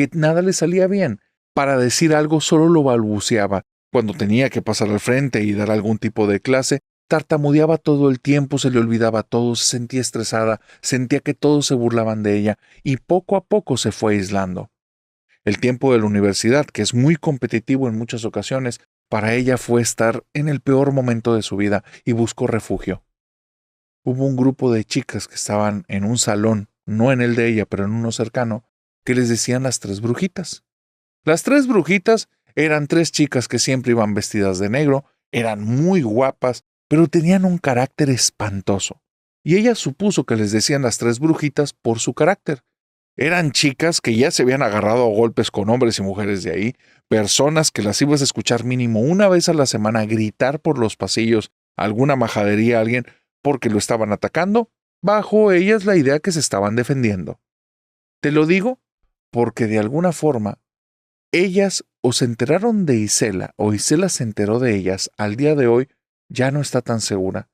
que nada le salía bien. Para decir algo solo lo balbuceaba. Cuando tenía que pasar al frente y dar algún tipo de clase, tartamudeaba todo el tiempo, se le olvidaba todo, se sentía estresada, sentía que todos se burlaban de ella y poco a poco se fue aislando. El tiempo de la universidad, que es muy competitivo en muchas ocasiones, para ella fue estar en el peor momento de su vida y buscó refugio. Hubo un grupo de chicas que estaban en un salón, no en el de ella, pero en uno cercano, que les decían las tres brujitas. Las tres brujitas eran tres chicas que siempre iban vestidas de negro, eran muy guapas, pero tenían un carácter espantoso. Y ella supuso que les decían las tres brujitas por su carácter. Eran chicas que ya se habían agarrado a golpes con hombres y mujeres de ahí, personas que las ibas a escuchar mínimo una vez a la semana gritar por los pasillos alguna majadería a alguien porque lo estaban atacando, bajo ellas la idea que se estaban defendiendo. Te lo digo porque de alguna forma ellas o se enteraron de Isela o Isela se enteró de ellas. Al día de hoy ya no está tan segura,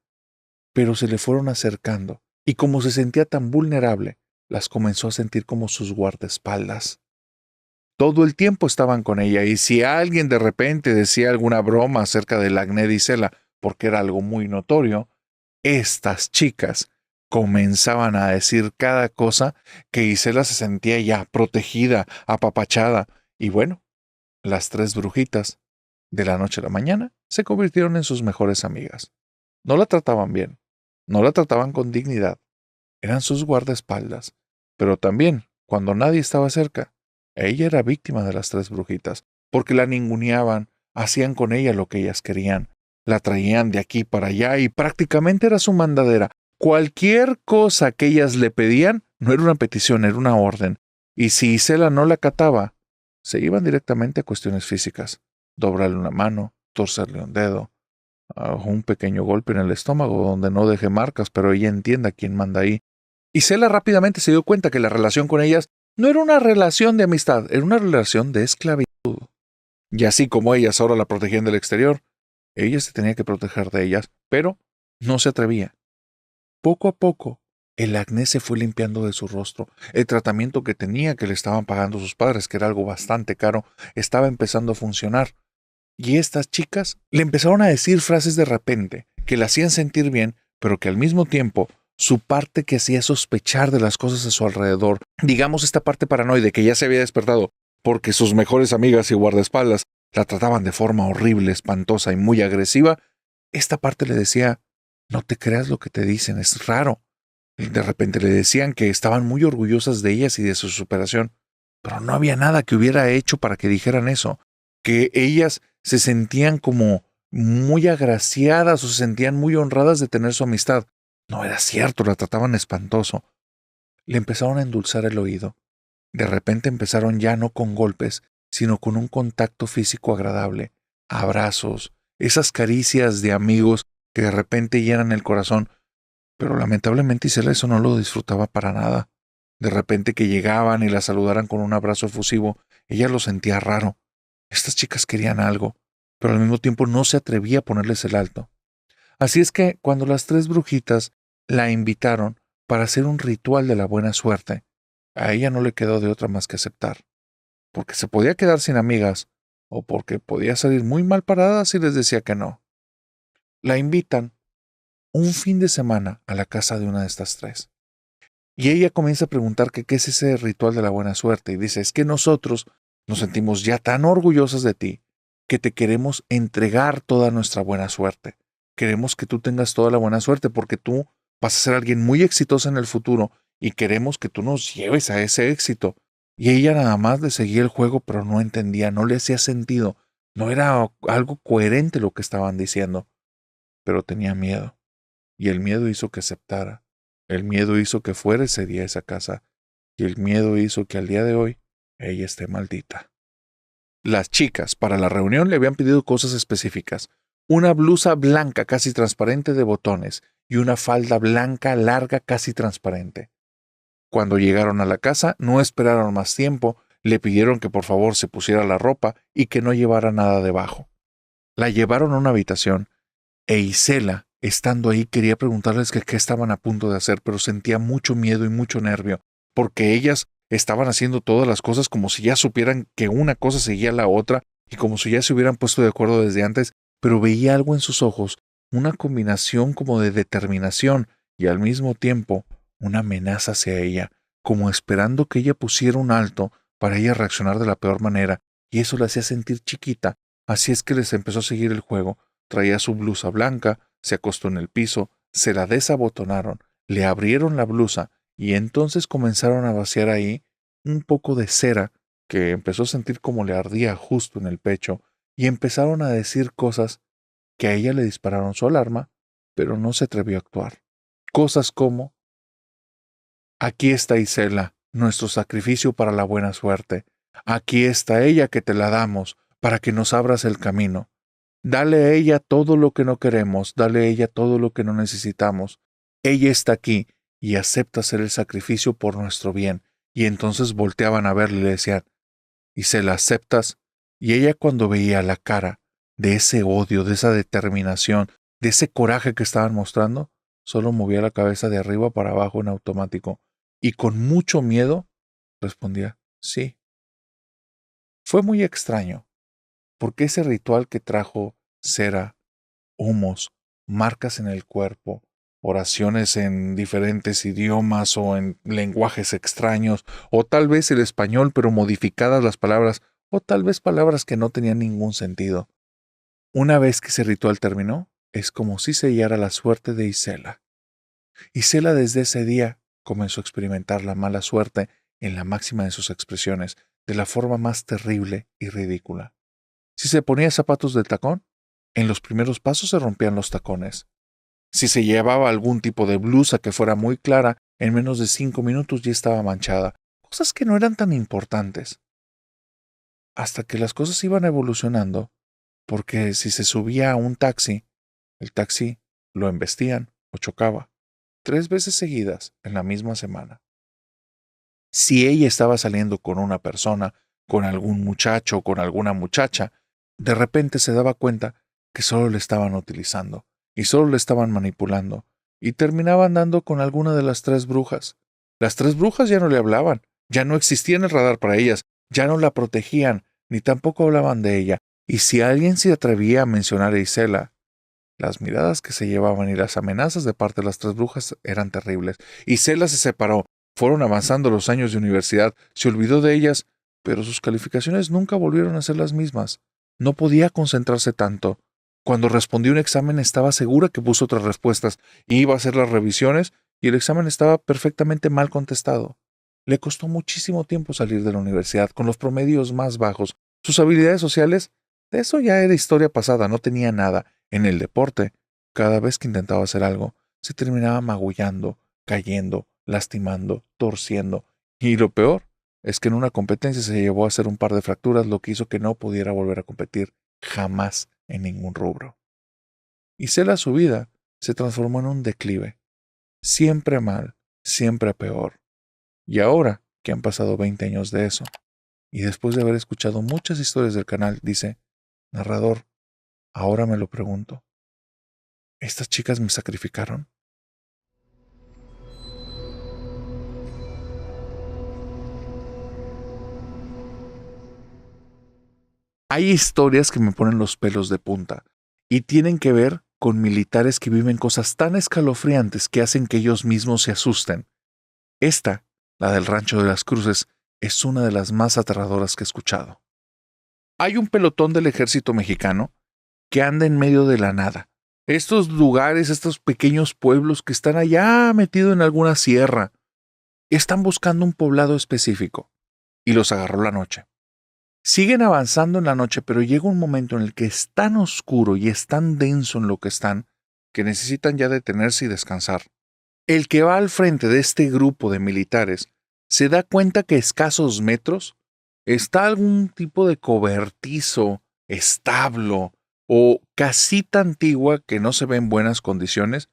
pero se le fueron acercando y como se sentía tan vulnerable, las comenzó a sentir como sus guardaespaldas. Todo el tiempo estaban con ella y si alguien de repente decía alguna broma acerca del acné de Isela, porque era algo muy notorio, estas chicas comenzaban a decir cada cosa que Isela se sentía ya protegida, apapachada. Y bueno, las tres brujitas, de la noche a la mañana, se convirtieron en sus mejores amigas. No la trataban bien, no la trataban con dignidad, eran sus guardaespaldas, pero también, cuando nadie estaba cerca, ella era víctima de las tres brujitas, porque la ninguneaban, hacían con ella lo que ellas querían, la traían de aquí para allá y prácticamente era su mandadera. Cualquier cosa que ellas le pedían no era una petición, era una orden. Y si Isela no la acataba, se iban directamente a cuestiones físicas. Doblarle una mano, torcerle un dedo, un pequeño golpe en el estómago donde no deje marcas, pero ella entienda quién manda ahí. Isela rápidamente se dio cuenta que la relación con ellas no era una relación de amistad, era una relación de esclavitud. Y así como ellas ahora la protegían del exterior, ella se tenía que proteger de ellas, pero no se atrevía. Poco a poco, el acné se fue limpiando de su rostro. El tratamiento que tenía, que le estaban pagando sus padres, que era algo bastante caro, estaba empezando a funcionar. Y estas chicas le empezaron a decir frases de repente, que la hacían sentir bien, pero que al mismo tiempo, su parte que hacía sospechar de las cosas a su alrededor, digamos esta parte paranoide que ya se había despertado, porque sus mejores amigas y guardaespaldas la trataban de forma horrible, espantosa y muy agresiva, esta parte le decía, no te creas lo que te dicen, es raro. De repente le decían que estaban muy orgullosas de ellas y de su superación, pero no había nada que hubiera hecho para que dijeran eso, que ellas se sentían como muy agraciadas o se sentían muy honradas de tener su amistad. No era cierto, la trataban espantoso. Le empezaron a endulzar el oído. De repente empezaron ya no con golpes, sino con un contacto físico agradable, abrazos, esas caricias de amigos que de repente llenan el corazón, pero lamentablemente Isela eso no lo disfrutaba para nada. De repente que llegaban y la saludaran con un abrazo efusivo, ella lo sentía raro. Estas chicas querían algo, pero al mismo tiempo no se atrevía a ponerles el alto. Así es que cuando las tres brujitas la invitaron para hacer un ritual de la buena suerte, a ella no le quedó de otra más que aceptar, porque se podía quedar sin amigas o porque podía salir muy mal parada si les decía que no. La invitan un fin de semana a la casa de una de estas tres. Y ella comienza a preguntar que qué es ese ritual de la buena suerte y dice, es que nosotros nos sentimos ya tan orgullosas de ti que te queremos entregar toda nuestra buena suerte. Queremos que tú tengas toda la buena suerte porque tú vas a ser alguien muy exitoso en el futuro y queremos que tú nos lleves a ese éxito. Y ella nada más le seguía el juego, pero no entendía, no le hacía sentido, no era algo coherente lo que estaban diciendo, pero tenía miedo. Y el miedo hizo que aceptara. El miedo hizo que fuera ese día a esa casa. Y el miedo hizo que al día de hoy ella esté maldita. Las chicas para la reunión le habían pedido cosas específicas. Una blusa blanca casi transparente de botones y una falda blanca larga casi transparente. Cuando llegaron a la casa no esperaron más tiempo, le pidieron que por favor se pusiera la ropa y que no llevara nada debajo. La llevaron a una habitación e Isela, estando ahí, quería preguntarles que qué estaban a punto de hacer, pero sentía mucho miedo y mucho nervio, porque ellas estaban haciendo todas las cosas como si ya supieran que una cosa seguía a la otra y como si ya se hubieran puesto de acuerdo desde antes, pero veía algo en sus ojos, una combinación como de determinación y al mismo tiempo una amenaza hacia ella, como esperando que ella pusiera un alto para ella reaccionar de la peor manera, y eso la hacía sentir chiquita. Así es que les empezó a seguir el juego. Traía su blusa blanca, se acostó en el piso, se la desabotonaron, le abrieron la blusa y entonces comenzaron a vaciar ahí un poco de cera que empezó a sentir como le ardía justo en el pecho, y empezaron a decir cosas que a ella le dispararon su alarma, pero no se atrevió a actuar. Cosas como: aquí está Isela, nuestro sacrificio para la buena suerte. Aquí está ella que te la damos, para que nos abras el camino. Dale a ella todo lo que no queremos, dale a ella todo lo que no necesitamos. Ella está aquí y acepta hacer el sacrificio por nuestro bien. Y entonces volteaban a verle y le decían: Isela, ¿aceptas? Y ella, cuando veía la cara de ese odio, de esa determinación, de ese coraje que estaban mostrando, solo movía la cabeza de arriba para abajo en automático y con mucho miedo respondía: sí. Fue muy extraño, porque ese ritual que trajo cera, humos, marcas en el cuerpo, oraciones en diferentes idiomas o en lenguajes extraños, o tal vez el español pero modificadas las palabras, o tal vez palabras que no tenían ningún sentido. Una vez que ese ritual terminó, es como si sellara la suerte de Isela. Isela desde ese día comenzó a experimentar la mala suerte en la máxima de sus expresiones, de la forma más terrible y ridícula. Si se ponía zapatos de tacón, en los primeros pasos se rompían los tacones. Si se llevaba algún tipo de blusa que fuera muy clara, en menos de 5 minutos ya estaba manchada. Cosas que no eran tan importantes. Hasta que las cosas iban evolucionando, porque si se subía a un taxi, el taxi lo embestían o chocaba 3 veces seguidas en la misma semana. Si ella estaba saliendo con una persona, con algún muchacho o con alguna muchacha, de repente se daba cuenta que solo le estaban utilizando y solo le estaban manipulando, y terminaba andando con alguna de las 3 brujas. Las 3 brujas ya no le hablaban, ya no existía en el radar para ellas, ya no la protegían, ni tampoco hablaban de ella, y si alguien se atrevía a mencionar a Isela, las miradas que se llevaban y las amenazas de parte de las 3 brujas eran terribles. Isela se separó, fueron avanzando los años de universidad, se olvidó de ellas, pero sus calificaciones nunca volvieron a ser las mismas. No podía concentrarse tanto. Cuando respondió un examen estaba segura que puso otras respuestas, iba a hacer las revisiones y el examen estaba perfectamente mal contestado. Le costó muchísimo tiempo salir de la universidad con los promedios más bajos. Sus habilidades sociales, de eso ya era historia pasada, no tenía nada. En el deporte, cada vez que intentaba hacer algo, se terminaba magullando, cayendo, lastimando, torciendo. Y lo peor es que en una competencia se llevó a hacer un par de fracturas, lo que hizo que no pudiera volver a competir jamás en ningún rubro. Y Cela, su vida se transformó en un declive. Siempre mal, siempre peor. Y ahora que han pasado 20 años de eso, y después de haber escuchado muchas historias del canal, dice: narrador, ahora me lo pregunto, ¿estas chicas me sacrificaron? Hay historias que me ponen los pelos de punta y tienen que ver con militares que viven cosas tan escalofriantes que hacen que ellos mismos se asusten. Esta, la del Rancho de las Cruces, es una de las más aterradoras que he escuchado. Hay un pelotón del ejército mexicano que anda en medio de la nada. Estos lugares, estos pequeños pueblos que están allá metidos en alguna sierra, están buscando un poblado específico y los agarró la noche. Siguen avanzando en la noche, pero llega un momento en el que es tan oscuro y es tan denso en lo que están que necesitan ya detenerse y descansar. El que va al frente de este grupo de militares se da cuenta que a escasos metros está algún tipo de cobertizo, establo o casita antigua que no se ve en buenas condiciones,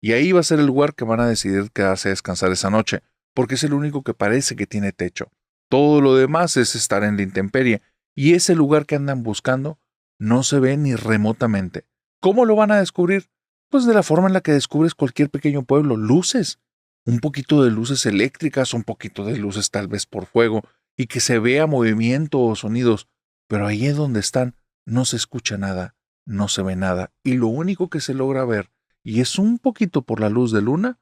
y ahí va a ser el lugar que van a decidir quedarse a descansar esa noche, porque es el único que parece que tiene techo. Todo lo demás es estar en la intemperie, y ese lugar que andan buscando no se ve ni remotamente. ¿Cómo lo van a descubrir? Pues de la forma en la que descubres cualquier pequeño pueblo: luces. un poquito de luces eléctricas, un poquito de luces tal vez por fuego, y que se vea movimiento o sonidos, pero ahí es donde están, no se escucha nada, no se ve nada, y lo único que se logra ver, y es un poquito por la luz de luna,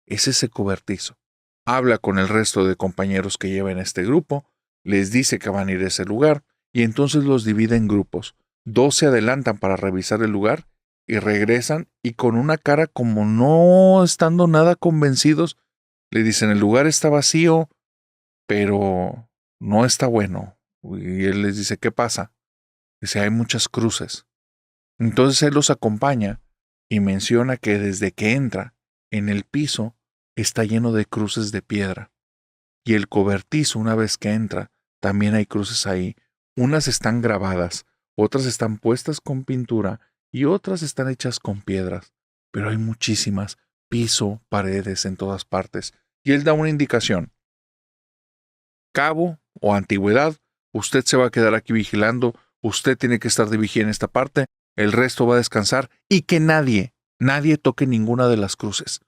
es ese cobertizo. Habla con el resto de compañeros que llevan este grupo, les dice que van a ir a ese lugar, y entonces los divide en grupos. 2 se adelantan para revisar el lugar y regresan, y con una cara como no estando nada convencidos, le dicen: el lugar está vacío, pero no está bueno. Y él les dice: ¿qué pasa? Dice: hay muchas cruces. Entonces él los acompaña y menciona que desde que entra, en el piso está lleno de cruces de piedra. Y el cobertizo, una vez que entra, también hay cruces ahí. Unas están grabadas, otras están puestas con pintura y otras están hechas con piedras. Pero hay muchísimas, piso, paredes en todas partes. Y él da una indicación: cabo o antigüedad, usted se va a quedar aquí vigilando, usted tiene que estar de vigía en esta parte, el resto va a descansar, y que nadie toque ninguna de las cruces.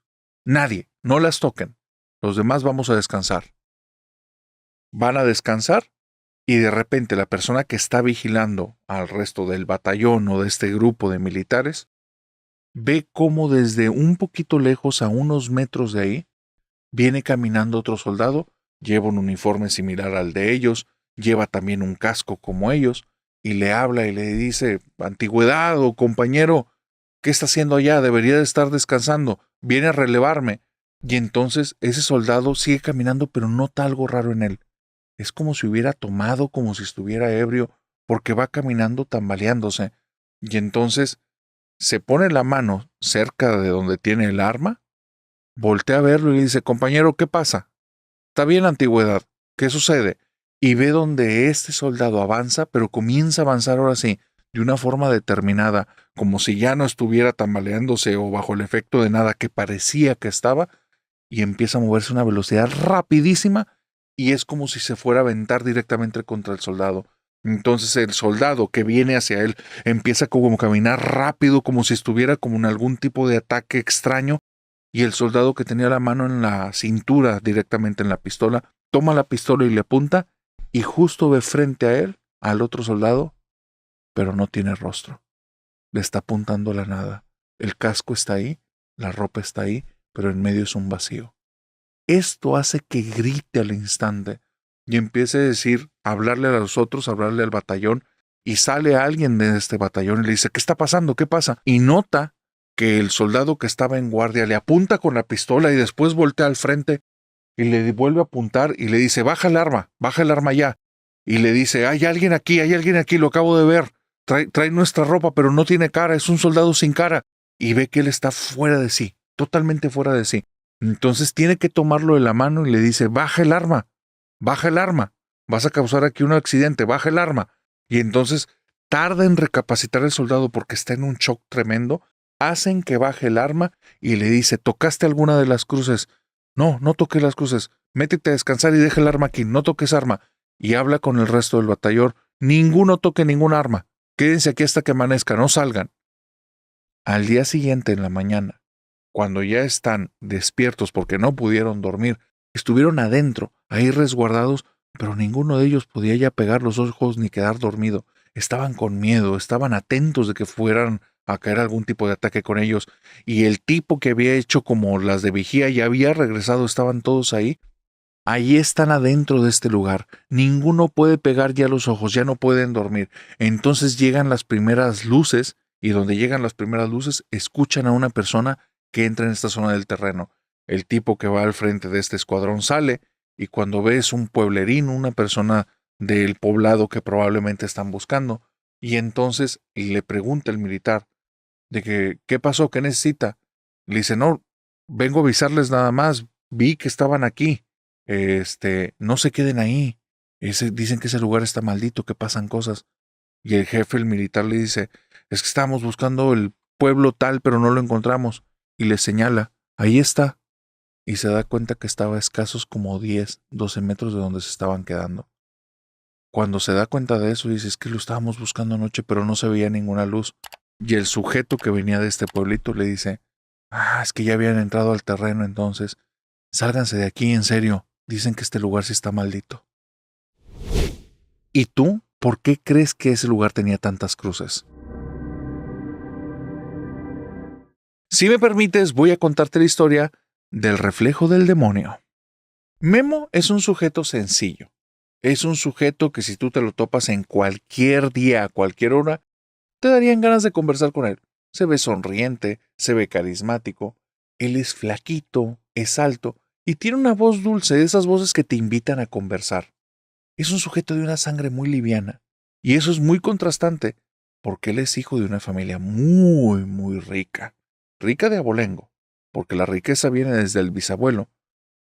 Nadie, no las toquen. Los demás vamos a descansar. Van a descansar y de repente la persona que está vigilando al resto del batallón o de este grupo de militares ve cómo desde un poquito lejos, a unos metros de ahí, viene caminando otro soldado, lleva un uniforme similar al de ellos, lleva también un casco como ellos, y le habla y le dice: antigüedad o compañero, ¿qué está haciendo allá? Debería de estar descansando, viene a relevarme. Y entonces ese soldado sigue caminando, pero nota algo raro en él. Es como si hubiera tomado, como si estuviera ebrio, porque va caminando tambaleándose. Y entonces se pone la mano cerca de donde tiene el arma, voltea a verlo y le dice: compañero, ¿qué pasa? Está bien, antigüedad, ¿qué sucede? Y ve donde este soldado avanza, pero comienza a avanzar ahora sí, de una forma determinada, como si ya no estuviera tambaleándose o bajo el efecto de nada, que parecía que estaba, y empieza a moverse a una velocidad rapidísima, y es como si se fuera a aventar directamente contra el soldado. Entonces el soldado que viene hacia él empieza como a caminar rápido, como si estuviera como en algún tipo de ataque extraño, y el soldado que tenía la mano en la cintura directamente en la pistola, toma la pistola y le apunta, y justo ve frente a él al otro soldado, pero no tiene rostro. Le está apuntando a la nada. El casco está ahí, la ropa está ahí, pero en medio es un vacío. Esto hace que grite al instante y empiece a decir, a hablarle a los otros, a hablarle al batallón, y sale alguien de este batallón y le dice: ¿qué está pasando? ¿Qué pasa? Y nota que el soldado que estaba en guardia le apunta con la pistola y después voltea al frente y le vuelve a apuntar y le dice: baja el arma ya. Y le dice: hay alguien aquí, lo acabo de ver. Trae nuestra ropa, pero no tiene cara, es un soldado sin cara. Y ve que él está fuera de sí, totalmente fuera de sí. Entonces tiene que tomarlo de la mano y le dice: baja el arma, vas a causar aquí un accidente, baja el arma. Y entonces tarda en recapacitar el soldado porque está en un shock tremendo, hacen que baje el arma y le dice: ¿tocaste alguna de las cruces? No, no toqué las cruces, métete a descansar y deja el arma aquí, no toques arma. Y habla con el resto del batallón: ninguno toque ningún arma, quédense aquí hasta que amanezca, no salgan. Al día siguiente en la mañana, cuando ya están despiertos porque no pudieron dormir, estuvieron adentro, ahí resguardados, pero ninguno de ellos podía ya pegar los ojos ni quedar dormido. Estaban con miedo, estaban atentos de que fueran a caer algún tipo de ataque con ellos, y el tipo que había hecho como las de vigía ya había regresado, estaban todos ahí. Ahí están adentro de este lugar. Ninguno puede pegar ya los ojos, ya no pueden dormir. Entonces llegan las primeras luces, y donde llegan las primeras luces, escuchan a una persona que entra en esta zona del terreno. El tipo que va al frente de este escuadrón sale, y cuando ve es un pueblerino, una persona del poblado que probablemente están buscando. Y entonces le pregunta el militar de que: ¿qué pasó? ¿Qué necesita? Le dice: no, vengo a avisarles nada más, vi que estaban aquí. No se queden ahí. Dicen que ese lugar está maldito, que pasan cosas. Y el jefe, el militar, le dice: es que estábamos buscando el pueblo tal, pero no lo encontramos. Y le señala: ahí está. Y se da cuenta que estaba a escasos como 10, 12 metros de donde se estaban quedando. Cuando se da cuenta de eso, dice: es que lo estábamos buscando anoche, pero no se veía ninguna luz. Y el sujeto que venía de este pueblito le dice: es que ya habían entrado al terreno entonces. Sálganse de aquí, en serio. Dicen que este lugar sí está maldito. ¿Y tú? ¿Por qué crees que ese lugar tenía tantas cruces? Si me permites, voy a contarte la historia del reflejo del demonio. Memo es un sujeto sencillo. Es un sujeto que si tú te lo topas en cualquier día, a cualquier hora, te darían ganas de conversar con él. Se ve sonriente, se ve carismático. Él es flaquito, es alto y tiene una voz dulce, de esas voces que te invitan a conversar. Es un sujeto de una sangre muy liviana. Y eso es muy contrastante, porque él es hijo de una familia muy, muy rica. Rica de abolengo, porque la riqueza viene desde el bisabuelo.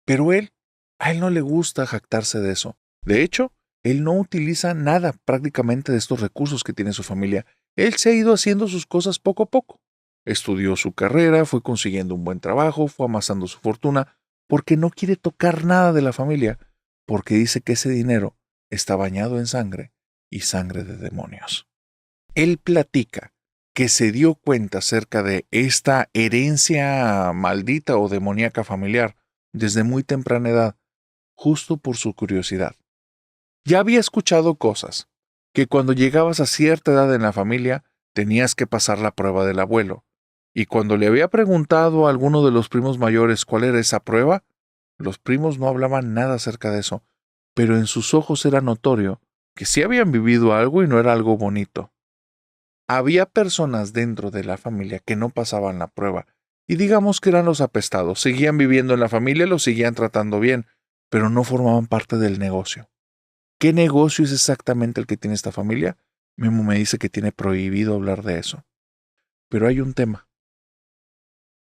Pero a él no le gusta jactarse de eso. De hecho, él no utiliza nada prácticamente de estos recursos que tiene su familia. Él se ha ido haciendo sus cosas poco a poco. Estudió su carrera, fue consiguiendo un buen trabajo, fue amasando su fortuna, porque no quiere tocar nada de la familia, porque dice que ese dinero está bañado en sangre y sangre de demonios. Él platica que se dio cuenta acerca de esta herencia maldita o demoníaca familiar desde muy temprana edad, justo por su curiosidad. Ya había escuchado cosas, que cuando llegabas a cierta edad en la familia tenías que pasar la prueba del abuelo, y cuando le había preguntado a alguno de los primos mayores cuál era esa prueba, los primos no hablaban nada acerca de eso, pero en sus ojos era notorio que sí habían vivido algo y no era algo bonito. Había personas dentro de la familia que no pasaban la prueba, y digamos que eran los apestados, seguían viviendo en la familia, los seguían tratando bien, pero no formaban parte del negocio. ¿Qué negocio es exactamente el que tiene esta familia? Memo me dice que tiene prohibido hablar de eso. Pero hay un tema.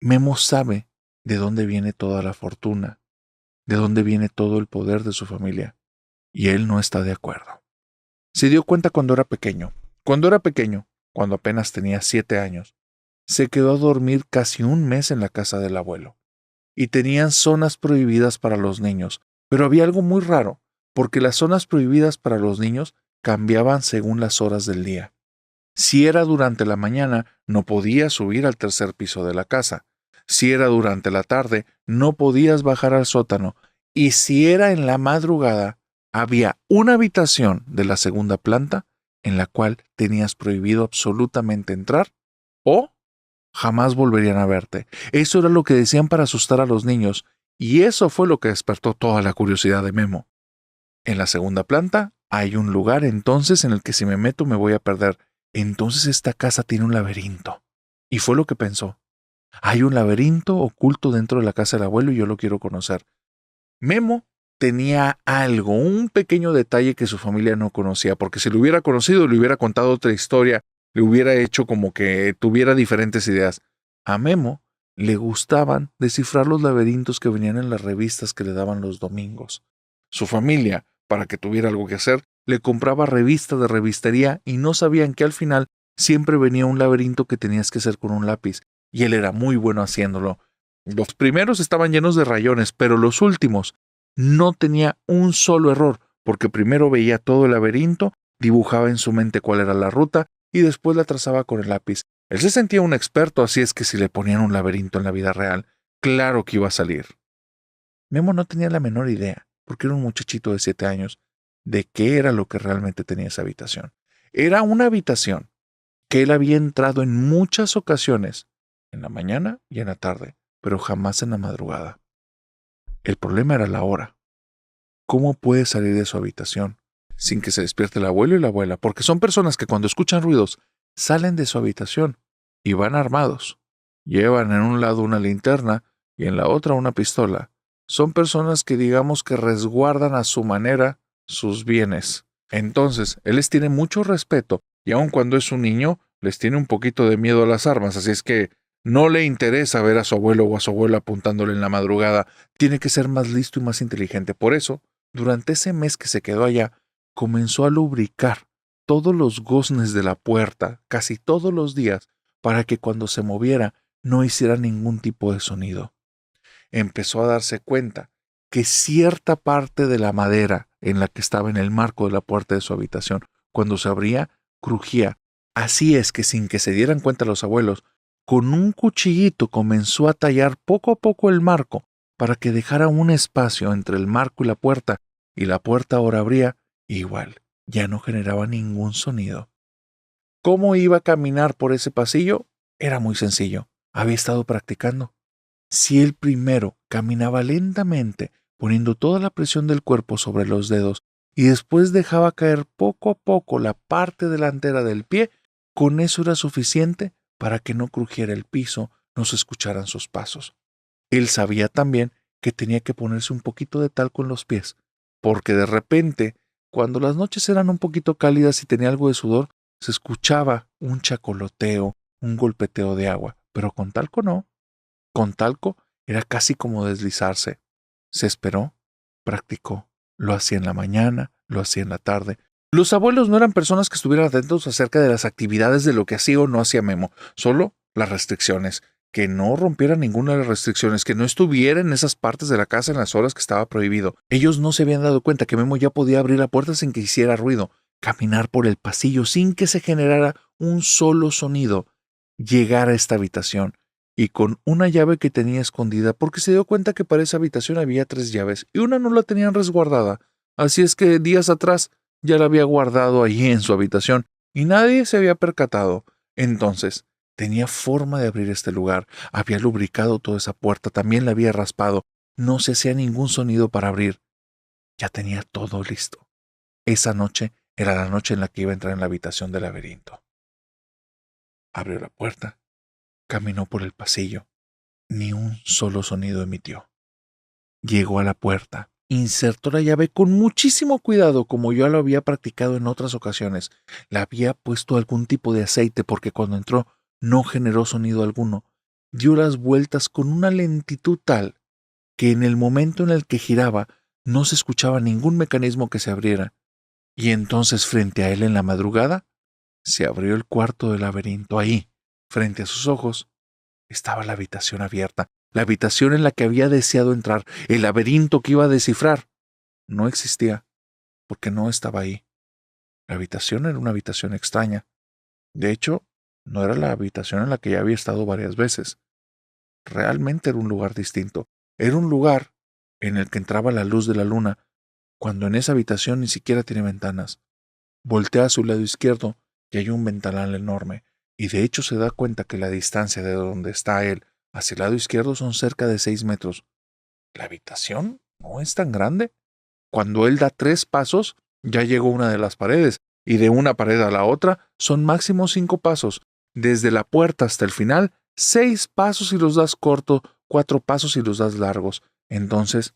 Memo sabe de dónde viene toda la fortuna, de dónde viene todo el poder de su familia, y él no está de acuerdo. Se dio cuenta cuando era pequeño. Cuando apenas tenía 7 años, se quedó a dormir casi un mes en la casa del abuelo. Y tenían zonas prohibidas para los niños, pero había algo muy raro, porque las zonas prohibidas para los niños cambiaban según las horas del día. Si era durante la mañana, no podías subir al tercer piso de la casa. Si era durante la tarde, no podías bajar al sótano. Y si era en la madrugada, había una habitación de la segunda planta en la cual tenías prohibido absolutamente entrar o jamás volverían a verte. Eso era lo que decían para asustar a los niños, y eso fue lo que despertó toda la curiosidad de Memo. En la segunda planta hay un lugar entonces en el que si me meto me voy a perder. Entonces esta casa tiene un laberinto. Y fue lo que pensó. Hay un laberinto oculto dentro de la casa del abuelo y yo lo quiero conocer. Memo tenía algo, un pequeño detalle que su familia no conocía, porque si lo hubiera conocido, le hubiera contado otra historia, le hubiera hecho como que tuviera diferentes ideas. A Memo le gustaban descifrar los laberintos que venían en las revistas que le daban los domingos. Su familia, para que tuviera algo que hacer, le compraba revistas de revistería y no sabían que al final siempre venía un laberinto que tenías que hacer con un lápiz, y él era muy bueno haciéndolo. Los primeros estaban llenos de rayones, pero los últimos no tenía un solo error, porque primero veía todo el laberinto, dibujaba en su mente cuál era la ruta y después la trazaba con el lápiz. Él se sentía un experto, así es que si le ponían un laberinto en la vida real, claro que iba a salir. Memo no tenía la menor idea, porque era un muchachito de 7 años, de qué era lo que realmente tenía esa habitación. Era una habitación que él había entrado en muchas ocasiones, en la mañana y en la tarde, pero jamás en la madrugada. El problema era la hora. ¿Cómo puede salir de su habitación sin que se despierte el abuelo y la abuela? Porque son personas que cuando escuchan ruidos salen de su habitación y van armados. Llevan en un lado una linterna y en la otra una pistola. Son personas que digamos que resguardan a su manera sus bienes. Entonces, él les tiene mucho respeto y aun cuando es un niño, les tiene un poquito de miedo a las armas, así es que no le interesa ver a su abuelo o a su abuela apuntándole en la madrugada. Tiene que ser más listo y más inteligente. Por eso, durante ese mes que se quedó allá, comenzó a lubricar todos los goznes de la puerta, casi todos los días, para que cuando se moviera no hiciera ningún tipo de sonido. Empezó a darse cuenta que cierta parte de la madera en la que estaba en el marco de la puerta de su habitación, cuando se abría, crujía. Así es que sin que se dieran cuenta los abuelos, con un cuchillito comenzó a tallar poco a poco el marco para que dejara un espacio entre el marco y la puerta ahora abría, igual, ya no generaba ningún sonido. ¿Cómo iba a caminar por ese pasillo? Era muy sencillo. Había estado practicando. Si él primero caminaba lentamente, poniendo toda la presión del cuerpo sobre los dedos, y después dejaba caer poco a poco la parte delantera del pie, con eso era suficiente para que no crujiera el piso, no se escucharan sus pasos. Él sabía también que tenía que ponerse un poquito de talco en los pies, porque de repente, cuando las noches eran un poquito cálidas y tenía algo de sudor, se escuchaba un chacoloteo, un golpeteo de agua, pero con talco no. Con talco era casi como deslizarse. Se esperó, practicó, lo hacía en la mañana, lo hacía en la tarde. Los abuelos no eran personas que estuvieran atentos acerca de las actividades de lo que hacía o no hacía Memo, solo las restricciones, que no rompiera ninguna de las restricciones, que no estuviera en esas partes de la casa en las horas que estaba prohibido. Ellos no se habían dado cuenta que Memo ya podía abrir la puerta sin que hiciera ruido, caminar por el pasillo sin que se generara un solo sonido, llegar a esta habitación, y con una llave que tenía escondida, porque se dio cuenta que para esa habitación había 3 llaves y una no la tenían resguardada. Así es que días atrás ya la había guardado allí en su habitación y nadie se había percatado. Entonces, tenía forma de abrir este lugar, había lubricado toda esa puerta, también la había raspado, no se hacía ningún sonido para abrir. Ya tenía todo listo. Esa noche era la noche en la que iba a entrar en la habitación del laberinto. Abrió la puerta, caminó por el pasillo. Ni un solo sonido emitió. Llegó a la puerta, insertó la llave con muchísimo cuidado, como yo lo había practicado en otras ocasiones. Le había puesto algún tipo de aceite porque cuando entró no generó sonido alguno. Dio las vueltas con una lentitud tal que en el momento en el que giraba no se escuchaba ningún mecanismo que se abriera. Y entonces frente a él en la madrugada se abrió el cuarto del laberinto. Ahí, frente a sus ojos, estaba la habitación abierta, la habitación en la que había deseado entrar, el laberinto que iba a descifrar. No existía, porque no estaba ahí. La habitación era una habitación extraña. De hecho, no era la habitación en la que ya había estado varias veces. Realmente era un lugar distinto. Era un lugar en el que entraba la luz de la luna, cuando en esa habitación ni siquiera tiene ventanas. Voltea a su lado izquierdo y hay un ventanal enorme, y de hecho se da cuenta que la distancia de donde está él hacia el lado izquierdo son cerca de 6 metros. La habitación no es tan grande. Cuando él da 3 pasos, ya llegó a una de las paredes, y de una pared a la otra son máximo 5 pasos. Desde la puerta hasta el final, 6 pasos si los das corto, 4 pasos si los das largos. Entonces,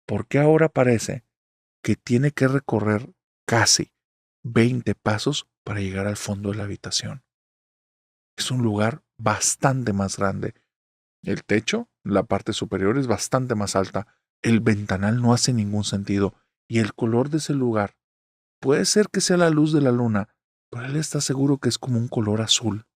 ¿por qué ahora parece que tiene que recorrer casi 20 pasos para llegar al fondo de la habitación? Es un lugar bastante más grande. El techo, la parte superior, es bastante más alta. El ventanal no hace ningún sentido. Y el color de ese lugar puede ser que sea la luz de la luna, pero él está seguro que es como un color azul.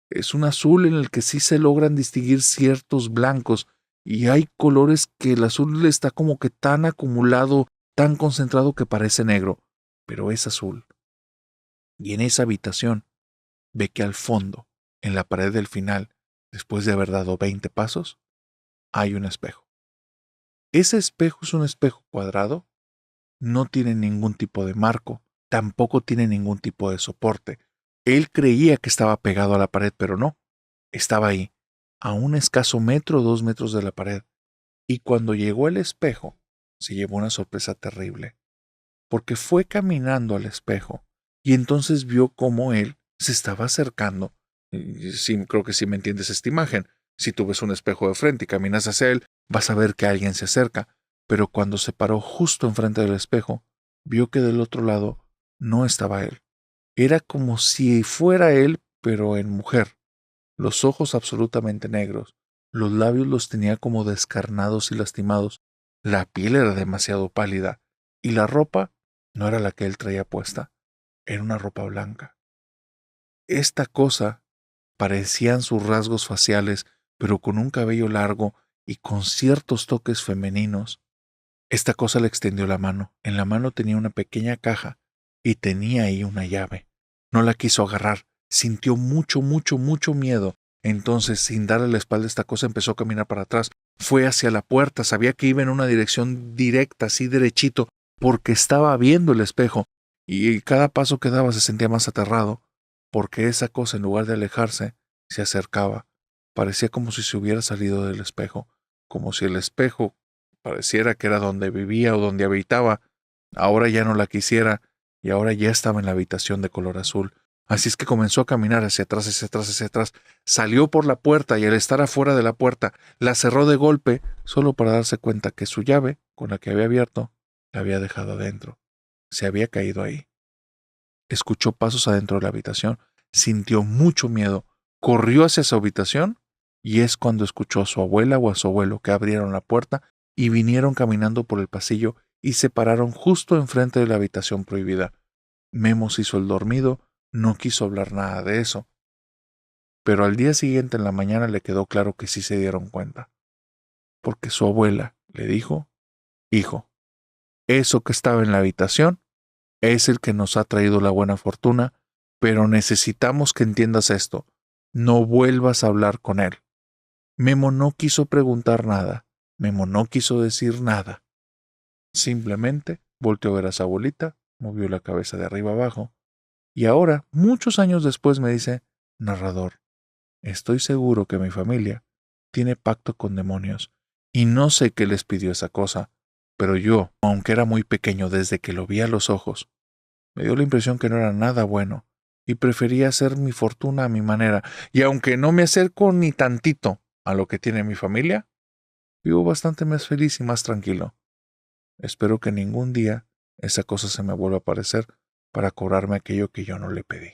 Es un azul en el que sí se logran distinguir ciertos blancos, y hay colores que el azul está como que tan acumulado, tan concentrado que parece negro, pero es azul. Y en esa habitación ve que al fondo, en la pared del final, después de haber dado 20 pasos, hay un espejo. Ese espejo es un espejo cuadrado, no tiene ningún tipo de marco, tampoco tiene ningún tipo de soporte. Él creía que estaba pegado a la pared, pero no, estaba ahí, a un escaso metro o 2 metros de la pared. Y cuando llegó el espejo, se llevó una sorpresa terrible, porque fue caminando al espejo y entonces vio cómo él se estaba acercando. Sí, creo que sí me entiendes esta imagen. Si tú ves un espejo de frente y caminas hacia él, vas a ver que alguien se acerca. Pero cuando se paró justo enfrente del espejo, vio que del otro lado no estaba él. Era como si fuera él, pero en mujer. Los ojos absolutamente negros, los labios los tenía como descarnados y lastimados, la piel era demasiado pálida, y la ropa no era la que él traía puesta, era una ropa blanca. Esta cosa parecían sus rasgos faciales, pero con un cabello largo y con ciertos toques femeninos. Esta cosa le extendió la mano. En la mano tenía una pequeña caja y tenía ahí una llave. No la quiso agarrar. Sintió mucho, mucho, mucho miedo. Entonces, sin darle la espalda a esta cosa, empezó a caminar para atrás. Fue hacia la puerta, sabía que iba en una dirección directa, así derechito, porque estaba viendo el espejo. Y cada paso que daba se sentía más aterrado, porque esa cosa, en lugar de alejarse, se acercaba. Parecía como si se hubiera salido del espejo, como si el espejo pareciera que era donde vivía o donde habitaba. Ahora ya no la quisiera, y ahora ya estaba en la habitación de color azul. Así es que comenzó a caminar hacia atrás, hacia atrás, hacia atrás. Salió por la puerta y al estar afuera de la puerta, la cerró de golpe, solo para darse cuenta que su llave, con la que había abierto, la había dejado adentro. Se había caído ahí. Escuchó pasos adentro de la habitación, sintió mucho miedo, corrió hacia su habitación y es cuando escuchó a su abuela o a su abuelo que abrieron la puerta y vinieron caminando por el pasillo y se pararon justo enfrente de la habitación prohibida. Memo se hizo el dormido, no quiso hablar nada de eso. Pero al día siguiente en la mañana le quedó claro que sí se dieron cuenta. Porque su abuela le dijo, hijo, eso que estaba en la habitación es el que nos ha traído la buena fortuna, pero necesitamos que entiendas esto. No vuelvas a hablar con él. Memo no quiso preguntar nada. Memo no quiso decir nada. Simplemente volteó a ver a su abuelita, movió la cabeza de arriba abajo, y ahora, muchos años después, me dice, narrador, estoy seguro que mi familia tiene pacto con demonios, y no sé qué les pidió esa cosa, pero yo, aunque era muy pequeño desde que lo vi a los ojos, me dio la impresión que no era nada bueno, y prefería hacer mi fortuna a mi manera, y aunque no me acerco ni tantito a lo que tiene mi familia, vivo bastante más feliz y más tranquilo. Espero que ningún día esa cosa se me vuelva a aparecer para cobrarme aquello que yo no le pedí.